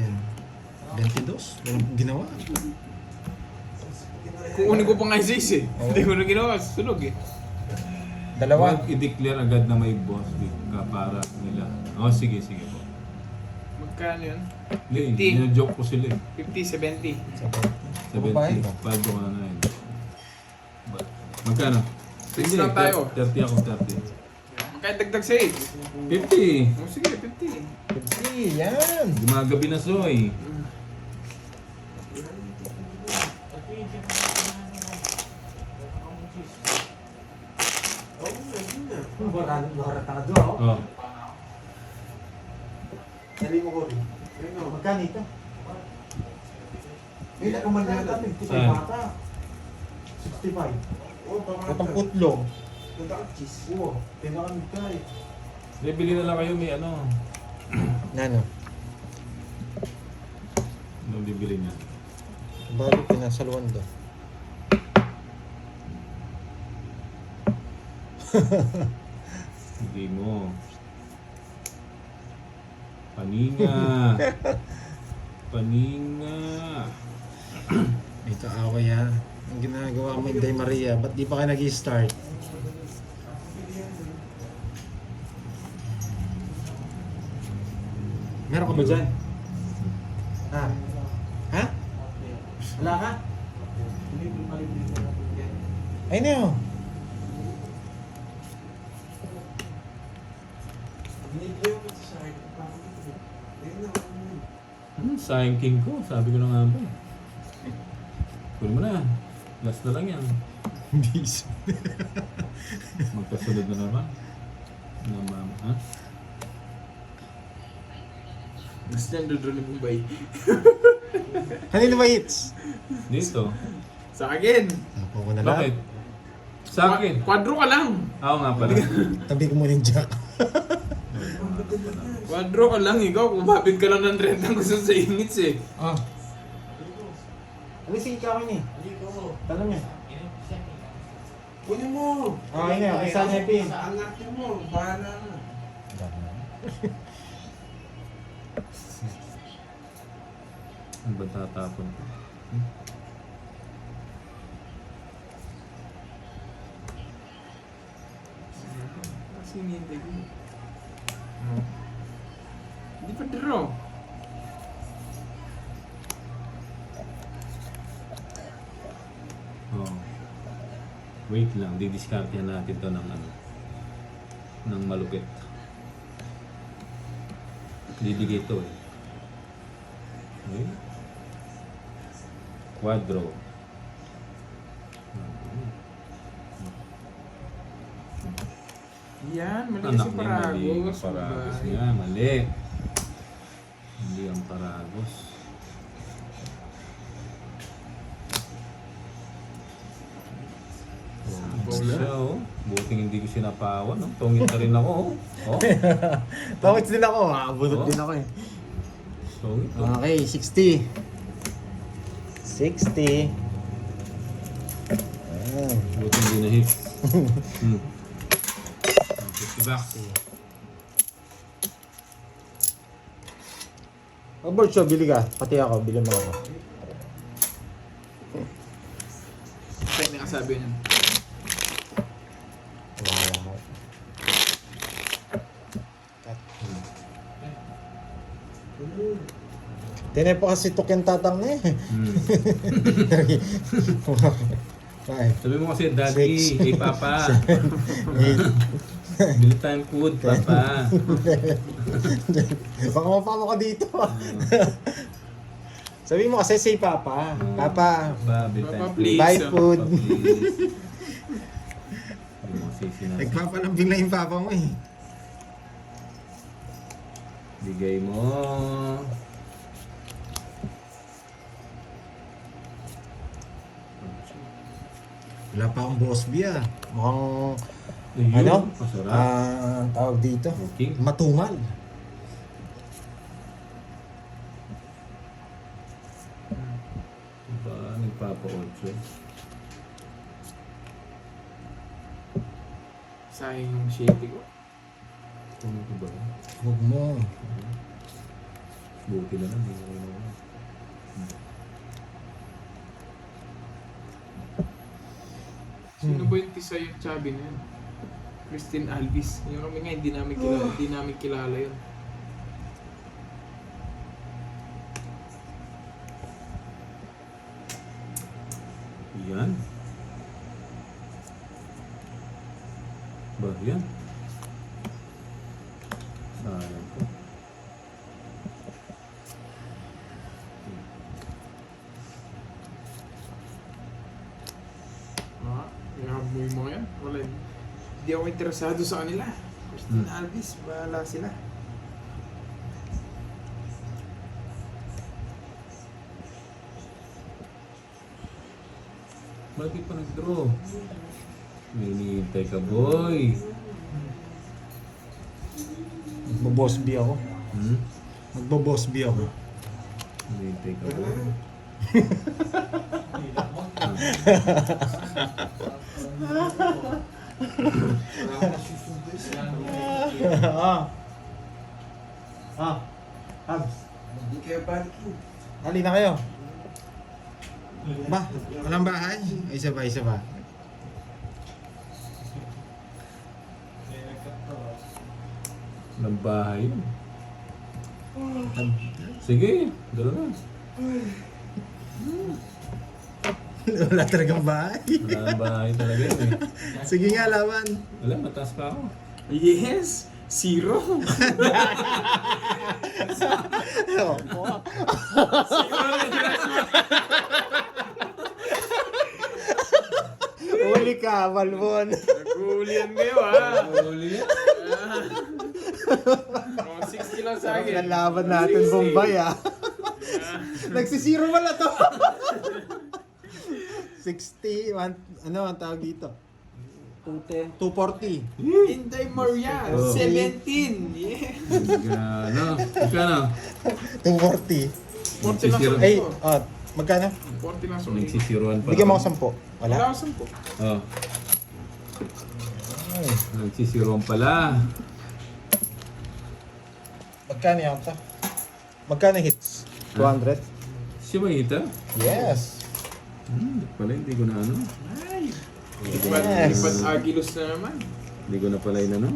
10. 22. Walang ginawa. Kukunin ko pa nga yung 6 eh. Hindi ko na ginawa, sunog eh. Dalawa. Huwag i-declare agad na may boss big ka para nila. Oh, sige, sige po. Magkano yun? Hindi, joke ko sila eh. 50, 70. 70, paldo ka na yun. Magkano? Six Hindi, lang tayo. 30 ako, 30. Magkano dagdag sa 8? 50! Oh, sige, 50. 50, yan. Gumagabi na, Soy. Oh. Dali mo ko rin. Magkano ito? May nakaman na natin. Saan? 65. Itong putlong. Oo. Tinakan ka eh. Hindi, bili na lang kayo, may ano. Nano? Anong bibili niya? Bago pinasaluan do. Hindi mo. Paninga. Paninga. May kaaway ha. Ang ginagawa mo Inday Maria, ba't di pa kayo nag-i-start? Meron ka ba dyan? Ha? Ha? Wala ka? Ay na yun. Sayang king ko. Sabi ko na nga ba eh. Kunin mo na. Last na lang yan. Bis. Magkasunod na naman. Ha? Gusto niyan doon ni Bombay. Kanino ba hits? Dito. Sa akin. Ako ko na lang. Bakit? Sa akin. Quadro ka lang. Ako nga pala. Tabi ko muna yung jack. Quadro ka lang, ikaw. Kumapit ka lang ng rent ang gusto sa ingits eh. Ah. Alisin ka kami ni. Tanong niya. Kunin mo. Ah, yun na. Isa niya pin. Sa angatin mo. Bahala na. Ano ba tatapon ko? Kasi hinihintay ko. Hindi pa draw. Oh. Wait lang, didiscarte natin to ng ano. Ng malupit. Didikit to eh. Okay. Quadro. Yan, mali Anak si niya, mali. Paragos. Paragos Babae. niya, mali. Hindi ang Paragos. Siya, oh. Buting hindi ko sinapawan, no? Tungit na rin ako, oh. Oh, Tawits din ako. Bunot Oh. din ako eh. tungit, oh. Okay, 60. 60. Ah. Buting hindi na-hit. Hmm. 50 bucks. Oh, board show, bili ka. Pati ako, bili mo ako. Kaya nakasabi niya. Wow. Tinay pa kasi tukyan tatang na eh. Hmm. Five, Sabi mo kasi, Daddy, Six. hey Papa, 8. mealtime food, Papa. Baka mapama ka dito. Sabi mo kasi say Papa. Papa, Papa, mealtime Papa, food. please. buy Papa, food. please. Sabi mo kasi sinabi. Nagpapalambing na yung papa mo eh. Bigay mo. Wala pa akong boss B ah. Mukhang Ayun, ano? masarap. Ang tawag dito. Okay. Matumal. Diba, nagpapa-8. Sayang yung shady ko. Ano ko ba? Huwag mo. Buti na lang. Hindi ko naman. Sino ba yung tisa yung chubby na yun? Christine Alvis. Yung kami nga, hindi namin kilala yun. Yan. Ba, yan. Sayang po. Ah, i-hamoy mo yan. Wala. Hindi ako interesado sa kanila. Christine Alvis, bahala sila. Bakit pa nag-draw? May hinihintay ka, boy. Magbo-boss B ako. Hmm? Magbo-boss B ako. Hinihintay ka, boy. Habs. Hindi kayo balikin. Hali na kayo. Ba, walang bahay? Ay, isa ba, isa ba? Ng bahay yun. Sige, dala na. Wala talagang bahay. Wala ng bahay talaga yun eh. Sige nga, laban. Wala, mataas pa ako. Yes! Zero! Uli ka, Malbon. Nag-uulian kayo ha! Huli yan. Oh, 60 lang sa akin. Nalaban natin, Bombay ah. Nagsisiro wala to. 60, ano ang tawag dito? 210, 240. Inday Maria, Oh. 17! Yeah! Ano? Magkano? 240. 40 lang sa Ay, ko. magkano? 40 lang sa ko. Nagsisiruan pa. Bigyan mo ako 10. Wala? Wala ako 10. Oh. Nagsisiruan pala. Magkano yan to? Magkano hits? 200? Siya ba ita? Yes. Pala hindi ko na ano. Ay! Yes. Lipat Agilos na naman. Hindi ko na pala yun ano.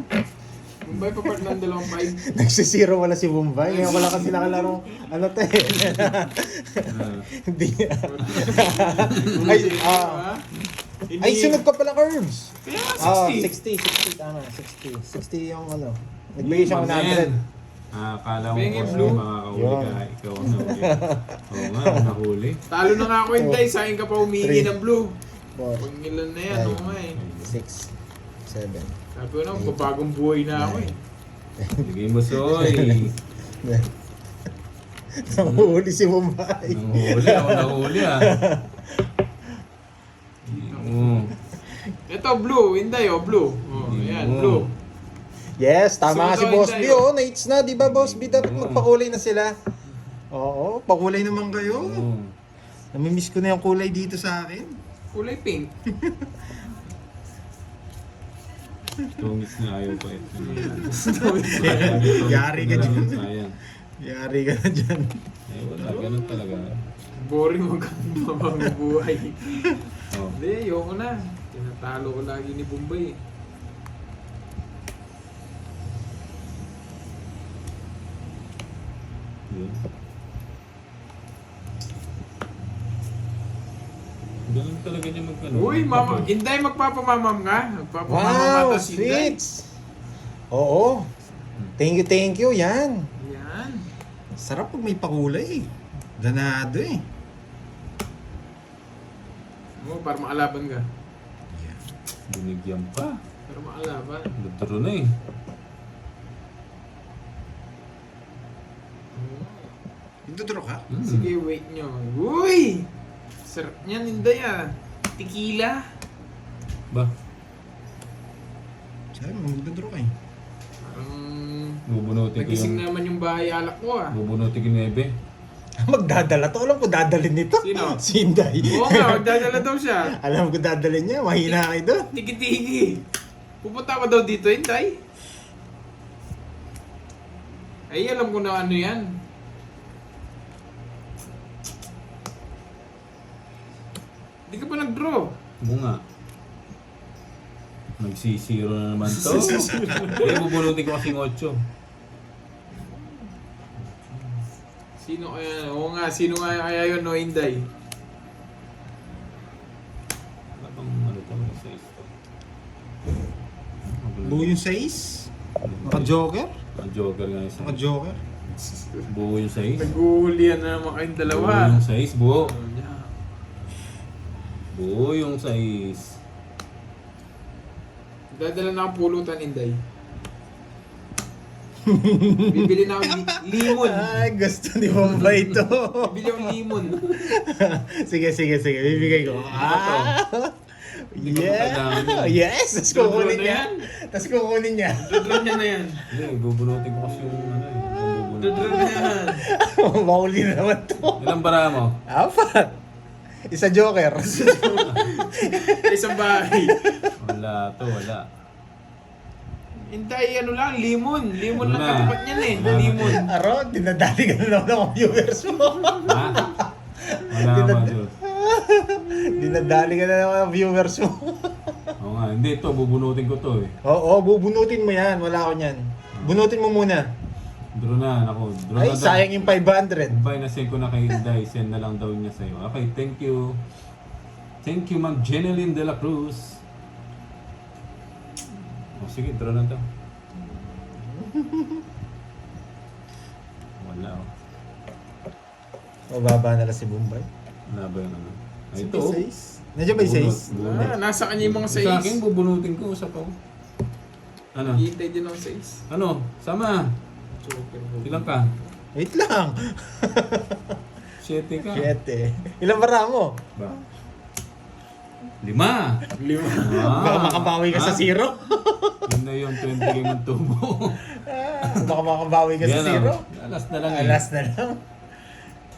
Mumbai pa part ng 2.5. Nagsisiro wala si Bombay. Ngayon wala kasi nakalarong ano to eh. Hindi. Ay, sunod ka pala, Curbs. Kaya nga 60. 60. Tama. 60 yung ano. Nagbigay siya 100. Akala ko Pengi boss blue. B, makakahuli ka. Ikaw ang nahuli. Oo nga, nahuli. Talo na nga ako Inday, sayang ka pa humingi Three. ng blue. 4, Pag ilan na yan, oo nga eh. 6, 7. Sabi ko na, babagong buhay na ako eh. Sige, bosoy. Nanguhuli si Bombay. Nahuli, ako nahuli ah. Oo. Ito, blue. Inday, oh, blue. Oh, yan, blue. Yes, tama So, si ito, Boss B. Inday, Oh, nights na, di ba Boss B? Dapat Oo. magpakulay na sila. Oo, pakulay naman kayo. Oo. Namimiss ko na yung kulay dito sa akin. Kulay pink. Tungis na ayaw pa ito. Yari ka dyan. Sayang. Yari ka na dyan. Eh, wala. Ganun talaga. Boring magkakabang buhay. Oh. Hindi, ayoko na. Tinatalo ko lagi ni Bombay eh. Yun. Ganun talaga niya magkano. Uy, mama, Inday magpapamamam nga. Magpapamamam Wow, ata si Inday. sweets. Oo. Thank you. Yan. Yan. Sarap pag may pakulay. Ganado eh. Oh, para makalaban ka. Binigyan pa. Para makalaban. Nagturo na eh. Nagdodro ka? Sige, wait nyo. Uy! Sarap niyan, Inday ah. Tequila. Ba? Sabi mo, nagdodro ka eh. Parang Bubunutin ko nagising yung... naman yung bahay alak ko ah. Bubunutin ko yung nebe. Magdadala to. Alam ko dadalhin nito. Sino? Si Inday. Oo nga, magdadala daw siya. Alam ko dadalhin niya. Mahina kayo doon. Tigi-tigi. Pupunta ka daw dito, Inday. Ay, alam ko na ano yan. Hindi ka pa nag-draw. Oo nga. Nagsisiro na naman to. Eh, bubunutin ko kasing 8. Sino kaya? Oo nga, sino kaya yun, no, Inday? Wala bang ano to? Sa isto. Buo yung 6. Naka-joker? Ang joker nga yung 6. Naka-joker? Buo yung 6. Nag-uulian na naman kayong dalawa. Buo yung 6, buo. Oh, yeah. Buo yung 6. Dadala na akong pulutan, Inday. Bibili na akong limon. Ay, gusto ni Bombay ito. Bibili akong limon. sige. Bibigay ko. Hindi ko kailangan yun. Yes! Tapos kukunin Dodro na niya. yan. Tapos kukunin niya. Dodro niya na yan. Hindi, bubunutin ko kasi yung ano eh. Dodro na yan. Mahuli na naman to. Ilang bara mo? 4. Isa joker. Isang bahay. Wala to, wala. Inday, ano lang, limon. Limon lang Wala. katapat niyan eh. Wala. Limon. Aro, dinadali ka na naman ng viewers mo. Ha? Wala ba, Diyos? Dinadali ka na naman ng viewers mo. Oo nga, hindi to, bubunutin ko to eh. Oo, bubunutin mo yan. Wala ko niyan. Bunutin mo muna. Draw na, naku. Draw Ay, na daw. sayang yung 500. Bye, na-send ko na kay Inday. Send na lang daw niya sa'yo. Okay, thank you. Thank you, Ma'am Jeneline de la Cruz. O, sige, draw na daw. Wala, oh. Mababa na lang si Bombay. Wala ba yung ano? Ay, ito, May oh. 6. Nandiyan ba yung 6? Bunot. Ah, nasa kanya yung mga Sa akin, sais. bubunutin ko sa to. Ano? Hintay din ako sais. Ano? Sama. Joker. Ilang ka? Wait lang. 7 ka. 7. Ilang bara mo? Ba? 5. Lima. Baka makabawi ka sa zero. Yun na yung 20 game ng tubo. Baka makabawi ka sa Yan, zero. oh. Alas na lang eh. Alas na lang.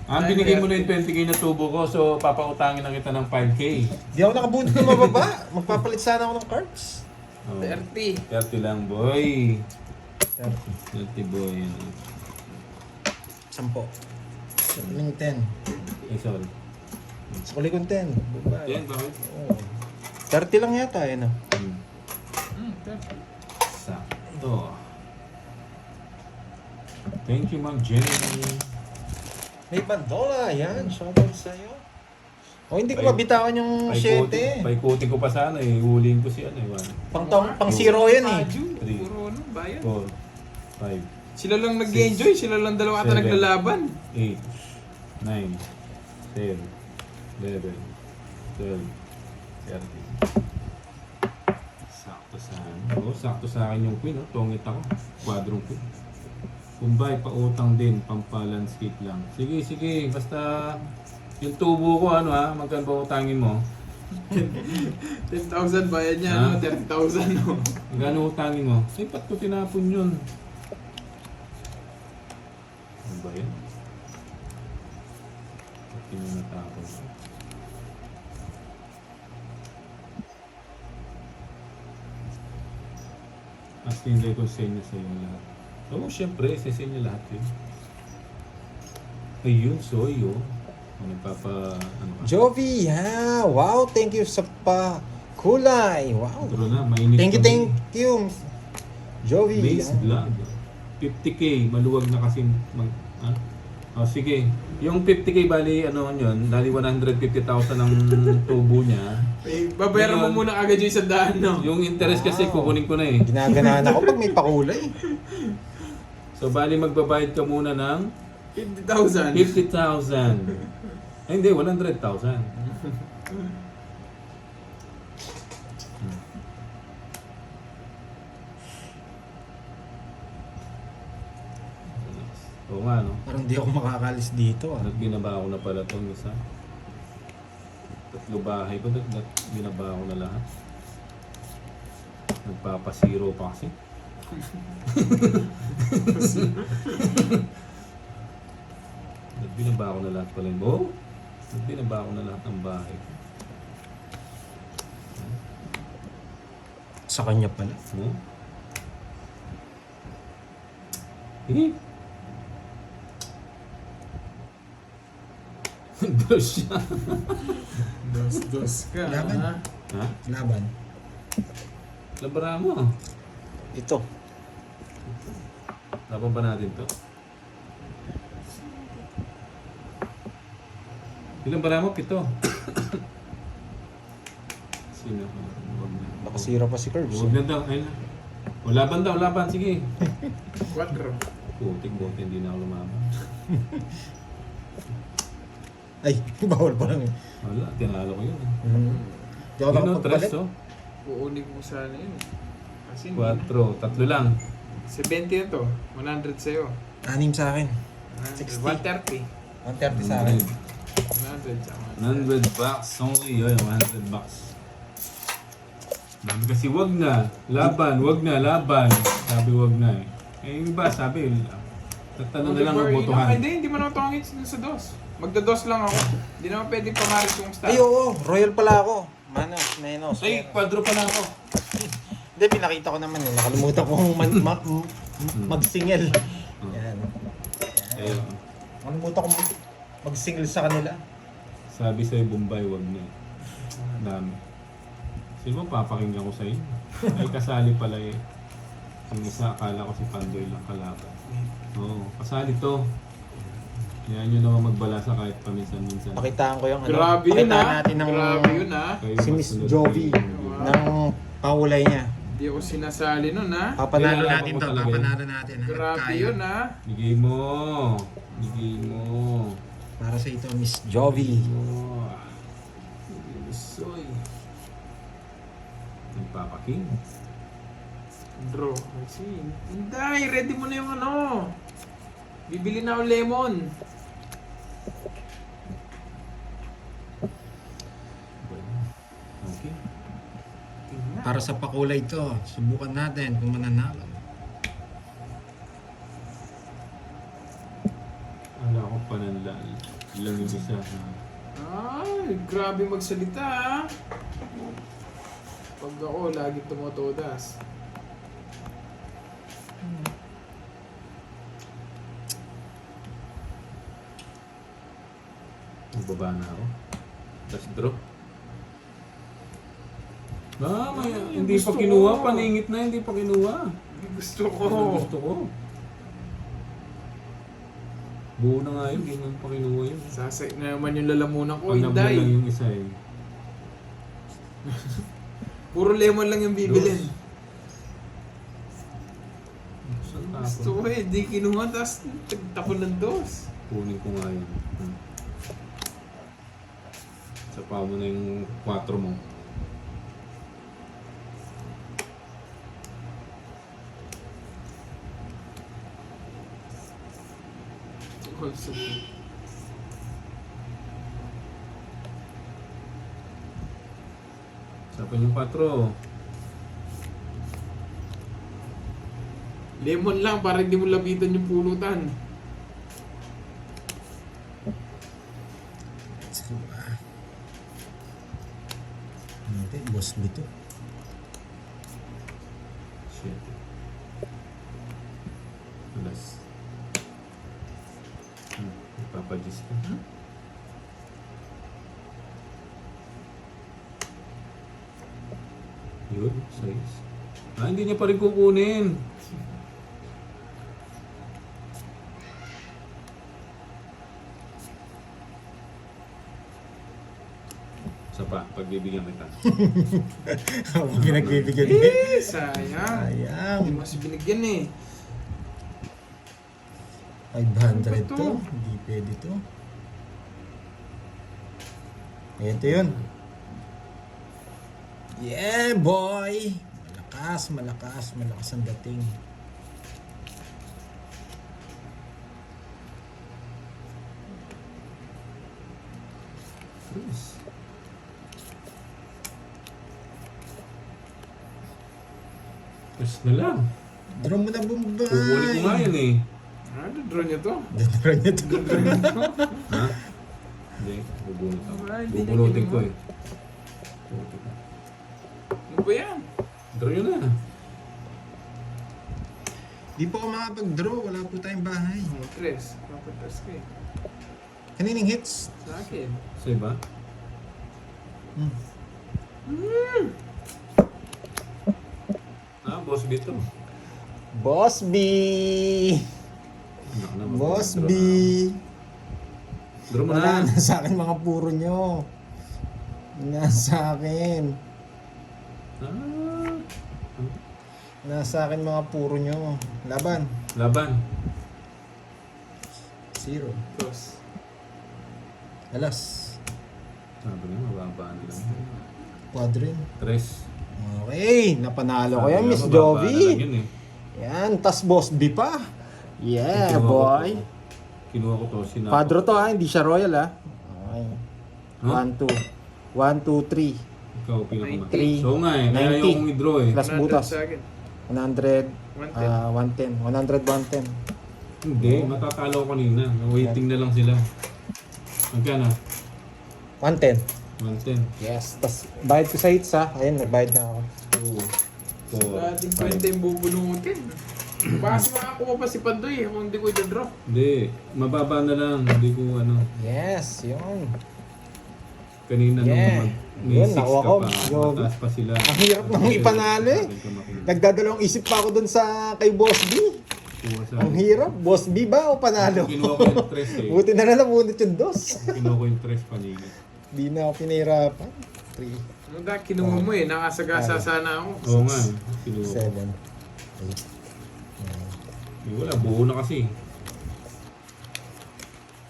Binigay mo na yung 20k na tubo ko, so papautangin na kita ng 5k. Di ako nakabunot na mababa. Magpapalit sana ako ng cards. Oh, 30. 30 lang, boy. 30 boy. Ano. 10. Sabihin 10. Ay, sorry. Sukuli kong 10. Baba. Yan, bakit? Oo. 30 lang yata yun ah. Hmm. Sakto. Thank you, Ma'am Jenny. May bandola. Yan. Shoutout sa'yo. O hindi ko mabitawan yung 7. Paikutin ko pa sana eh. Huliin ko si ano eh. Pang zero yan eh. Kaju. Three. Puro ano, bayan. 4, 5, Sila lang nag-enjoy, sila lang dalawa ata 7, naglalaban. 8, 9, 10, 11, 12, 13. Sakto sa akin yung queen, oh. Tongit ako. Quadrong queen. Kumbay, pautang din, pampalandscape lang. Sige, basta yung tubo ko, ano ha, magkano ba utangin mo? 10,000 bayad niya, Ha? no? 30,000, no? Magkano utangin mo? Ay, ba't ko tinapon yun? Ano ba yan? Ba't yun yung natapon? As hindi ko sa inyo sa inyo lahat. Oo, syempre, sa inyo lahat yun. Ayun, soy, oh. Ano ka? Jovi, ha? Wow, thank you sa kulay. Wow. Pero na, mainit Thank kami. you. Jovi. Base vlog. 50k, maluwag na kasi sige. Yung 50k bali yun, dali 150,000 ang tubo niya. Eh, babayaran mo Ngayon, muna agad yung 100, no? Yung interest kasi Wow. kukunin ko na eh. Ginaganaan ako pag may pakulay. So bali magbabayad ka muna ng 50,000. 50,000. Ay hindi, 100,000. Oo nga, no? Parang di ako makakalis dito, ah. Binaba ko na pala itong isa. Tatlo bahay ko, binaba ko na lahat. Nagpapasiro pa kasi. Binaba ko na lahat pala yun. Oh! Binaba ko na lahat ng bahay ko. Sa kanya pala. No? Eh? Dos siya. Dos ka, Laban. ha? Ha? Laban. Labara mo. Ito. Laban ba natin to? Ilang bara mo? 7. Sino? Huwag na. Nakasira pa si Curbs. Huwag na daw. Ayun na. O, laban daw, laban. Sige. 4. Putik, bote, hindi na ako lumaban. Ay, bawal pa lang. Wala, tinalo ko yun. Di ako Yun o, nakapagpalit. 3 oh. Uunin mo sana yun. Kasi 4, 3 lang. 70 na to. 100 sa'yo. 6 sa akin. 130. 130 sa akin. 100 sa 100 bucks only. Yun, 100 bucks. Sabi kasi wag na. Laban, wag na, laban. Sabi wag na eh. Eh yung iba sabi, tatanong na lang ang botohan. Hindi mo naman tongit sa dos. Magda-dos lang ako. Hindi naman pwede pamaris yung star. Ay, oo. Royal pala ako. Manos, menos. Ay, kwadro pa lang ako. Hindi, pinakita ko naman. Nakalimutan kong mag-single. Yan. Ayun. Nakalimutan kong mag-single sa kanila. Sabi sa'yo, Bombay, wag na eh. Dami. Sino ba papakinggan ko sa'yo? Ay, kasali pala eh. Yung isa, akala ko si Pandoy lang kalaban. Oo, kasali to. Yan yun naman magbalasa kahit paminsan-minsan. Pakitaan ko yung ano. Grabe yun, pakitaan ha? natin ng Grabe yun, ha? Kayo si Miss masunod Jovi kayo. ng paulay niya. Hindi ako sinasali nun, ha? Papanalo Kailangan natin ko to. talaga Papanalo natin. hanggat Grabe kaya. yun, ha? Bigay mo. Bigay mo. Para sa ito, Miss Jovi. Oh. Soy. Nagpapaking. Draw. Kasi, hindi. Ready mo na yung ano. Bibili na ako lemon. Okay. Tingnan. Para sa pakulay to, subukan natin kung mananalo. Wala ko pananlal. Ilang yung isa. Ay, grabe magsalita, ha? Pag ako, lagi tumotodas. Magbaba na ako. Tapos draw. Hindi pa gusto kinuha. ko. Paningit na, hindi pa kinuha. Gusto ko. Gusto ko. Buo na nga yun, hindi naman pa kinuha yun. Sasay na naman yung lalamunan ko, Panab na lang Inday. yung isa eh. Puro lemon lang yung bibilin. Saan Gusto ko eh, di kinuha, tapos tapon ng dos. Kunin ko nga yun. Sapa mo na yung 4 mo. Also, Sapa yung 4. lemon lang para hindi mo lapitan yung pulutan. Let's go Hindi, boss dito. Shit. Alas. Ipapadis ka. Yun, size. Hindi niya pa rin kukunin. Isa pa, pagbibigyan kita. Ako pinagbibigyan din. Sayang. Hindi Sayang. mo kasi binigyan eh. 500 to. Hindi pwede to. Ito yun. Yeah, boy! Malakas, malakas, malakas ang dating. Yes. Yes na lang. Draw mo na, Bombay! Kukunin ko nga yun eh. Ano, draw niya to? Draw niya to. Ha? Hindi, bubunot ako. Hindi niya Bubunutin ko kinuha. eh. Bubunutin ko. Ano ba yan? Draw yun na. Di po ako makapag-draw. Wala po tayong bahay. Tres. Papatas ka eh. Kanining hits? Sa akin. Sa iba? Boss Bito. Boss B! Anak na, Boss draw B! na. Draw mo Wala na. na sa akin mga puro nyo. Nasa akin. Ah, Nasa akin mga puro nyo. Laban. laban. 0. Dos. Alas. Sabi nga, mababa na lang. Quadrin. Tres. Okay. Napanalo ko Sabi yan, nga, Miss mababa na Jovi. lang yun eh. Yan. Tas Boss B pa. Yeah, Kinuha ko boy. to. Kinuha ko to. Sinapa Padro ko. to ha. Hindi siya royal ha. Okay. Huh? 1, 2. 1, 2, 3. Ikaw, pinakamat. 3. So nga eh, kaya 90. yung kong i-draw eh. Plus butas. Sa akin. 100. 110. 110. 110. Hindi, matatalo ko kanina. Waiting na lang sila. Magkano? 110. 110. Yes. Tas bayad ko sa hits ha. Ayun, nagbayad na ako. 2, 4, Dating kwenta yung bubunutin. Baka makakuha pa si Pandoy kung hindi ko i-draw. Hindi, mababa na lang. Hindi ko ano. Yes, yun. Kanina Yeah. nung may Yun, 6 nakuha ka ko. pa, Yun. mataas pa sila. Ang hirap nang ipanalo eh. Nagdadalawang isip pa ako dun sa kay Boss B. Ang hirap. Boss B ba o panalo? Kinuha ko yung tres eh. Buti na lang nabunot yung dos. Kinuha ko yung tres panigit. Di na ako pinahirapan. 3, Ano da, kinuha mo eh. Nakasagasa sana ako. Oo nga eh. Kinuha ko. 7, 8. Wala, buo na kasi.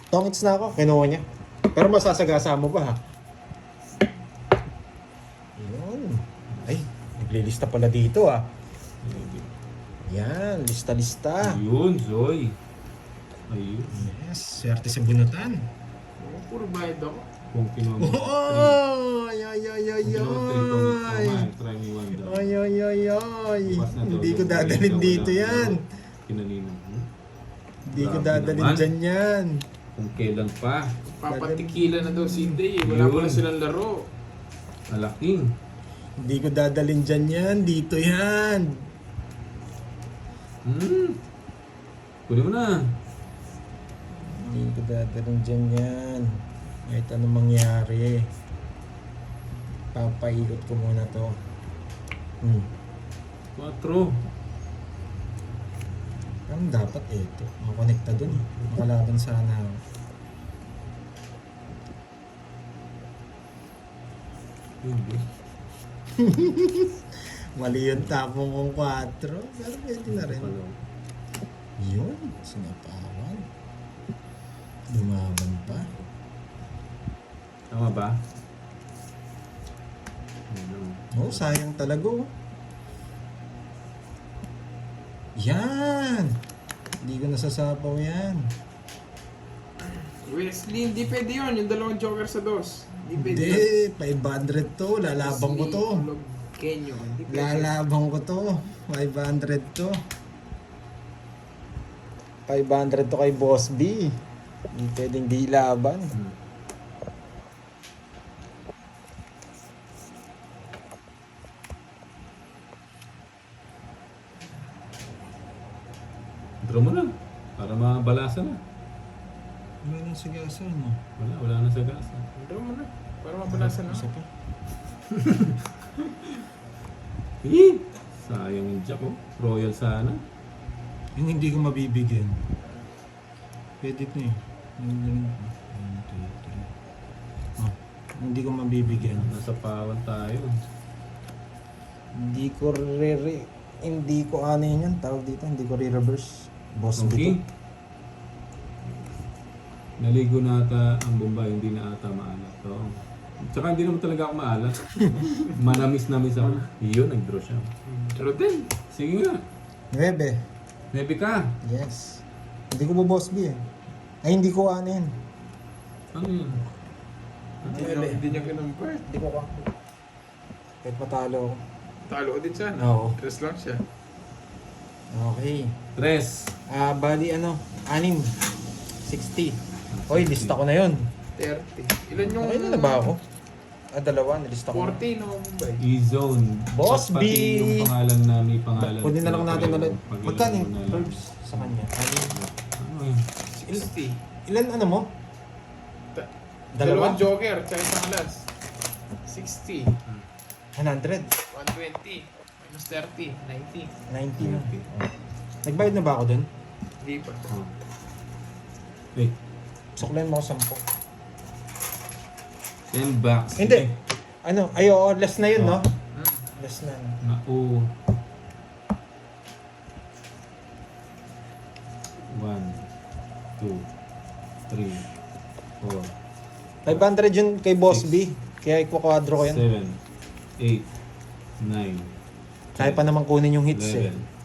Tongits na ako. Kinuha niya. Pero masasagasa mo pa ha. Yun. Ay, naglilista pala dito ah. Yan, lista-lista. Ayun, Zoy. Ayun. Yes, swerte sa bunutan. Oo, puro bayad ako. Kung kinuha mo. Oh, ay, ay, ay, ay, Kinuha mo 3 pangit. ay. Try me one daw. Ay, ay, ay, ay. Bukas na to. Hindi ko dadalhin Wala, dito wala. yan. Kinanina. Hindi ko Grabe dadalhin naman. dyan yan. Kung kailan pa. Papatikila na daw si Day. Wala pa Yun. na silang laro. Malaking. Hindi ko dadalhin dyan yan. Dito yan. Kunin mo na. Hindi ko dadalhin dyan yan. Kahit anong mangyari. Papaikot ko muna to. 4. Parang dapat ito. Makakonekta dun eh. Makalaban sana ako. Hindi. Mali yung tapong kong 4. Pero pwede na rin. Hello. Yun, sinapawan. Lumaban pa. Tama ba? Ano? Oh, sayang talaga oh. Yan! Hindi ko nasasapaw yan. Wesley, hindi pwede yun. Yung dalawang joker sa dos. Hindi pwede Hindi, 500 to. Lalabang ko to. Kenyo. Hindi pwede. Lalabang ko to. 500 to. 500 to kay Boss B. Hindi pwedeng di laban. Draw mo na. Para mabalasa na. Wala nang sigasa, no? Wala na sa gasa. Draw mo na. Para mabalasan na. Isa pa. Sayang yung jack oh. Royal sana. Yung hindi ko mabibigyan. Pwede to eh. Oh, hindi ko mabibigyan. Nasa pawan tayo. Hindi ko hindi ko ano yun yan. Tawag dito. Hindi ko re-reverse. Boss Okay. B to. Naligo na ata ang Bombay, hindi na ata maalat. So, tsaka hindi naman talaga ako maalat. Manamis-namis ako. Iyon, nag-draw siya. Draw din. Sige nga. 9. Maybe ka. Yes. Hindi ko ba Boss B eh. Ay, hindi ko ano yun. Ano yun? Hindi niya kinumpart. Hindi ko ka. Kahit matalo ako. Talo ko din sana. Oo. Tres lang siya. Okay. Tres. Bali ano, 6. 60. Oy, lista ko na yun. 30. Ilan yung... Okay na ba ako? Dalawa, nilista ko. 40 no Mumbai. E-zone. Boss Pati B. yung pangalan na may pangalan. Kunin na lang natin ulit. Pag-ilan Magkano mo yung na lang. verbs sa kanya? Ano yun? 60. Ilan ano mo? Dalawang joker. Tsaka isang alas. 60. 100. 120. Minus 30. 90. 90 na. Nagbayad na ba ako dun? Hindi pa. Oh. Wait. Suklayin mo ako 10 bucks. Hindi. Ano? Ay, oo, less na yun, no? Hmm. Less na. Nako. 1, 2, 3, 4, 500 yun kay Boss B. Kaya ikukwadro ko yan. 7, 8, 9, Kaya pa naman kunin yung hits eh. 11,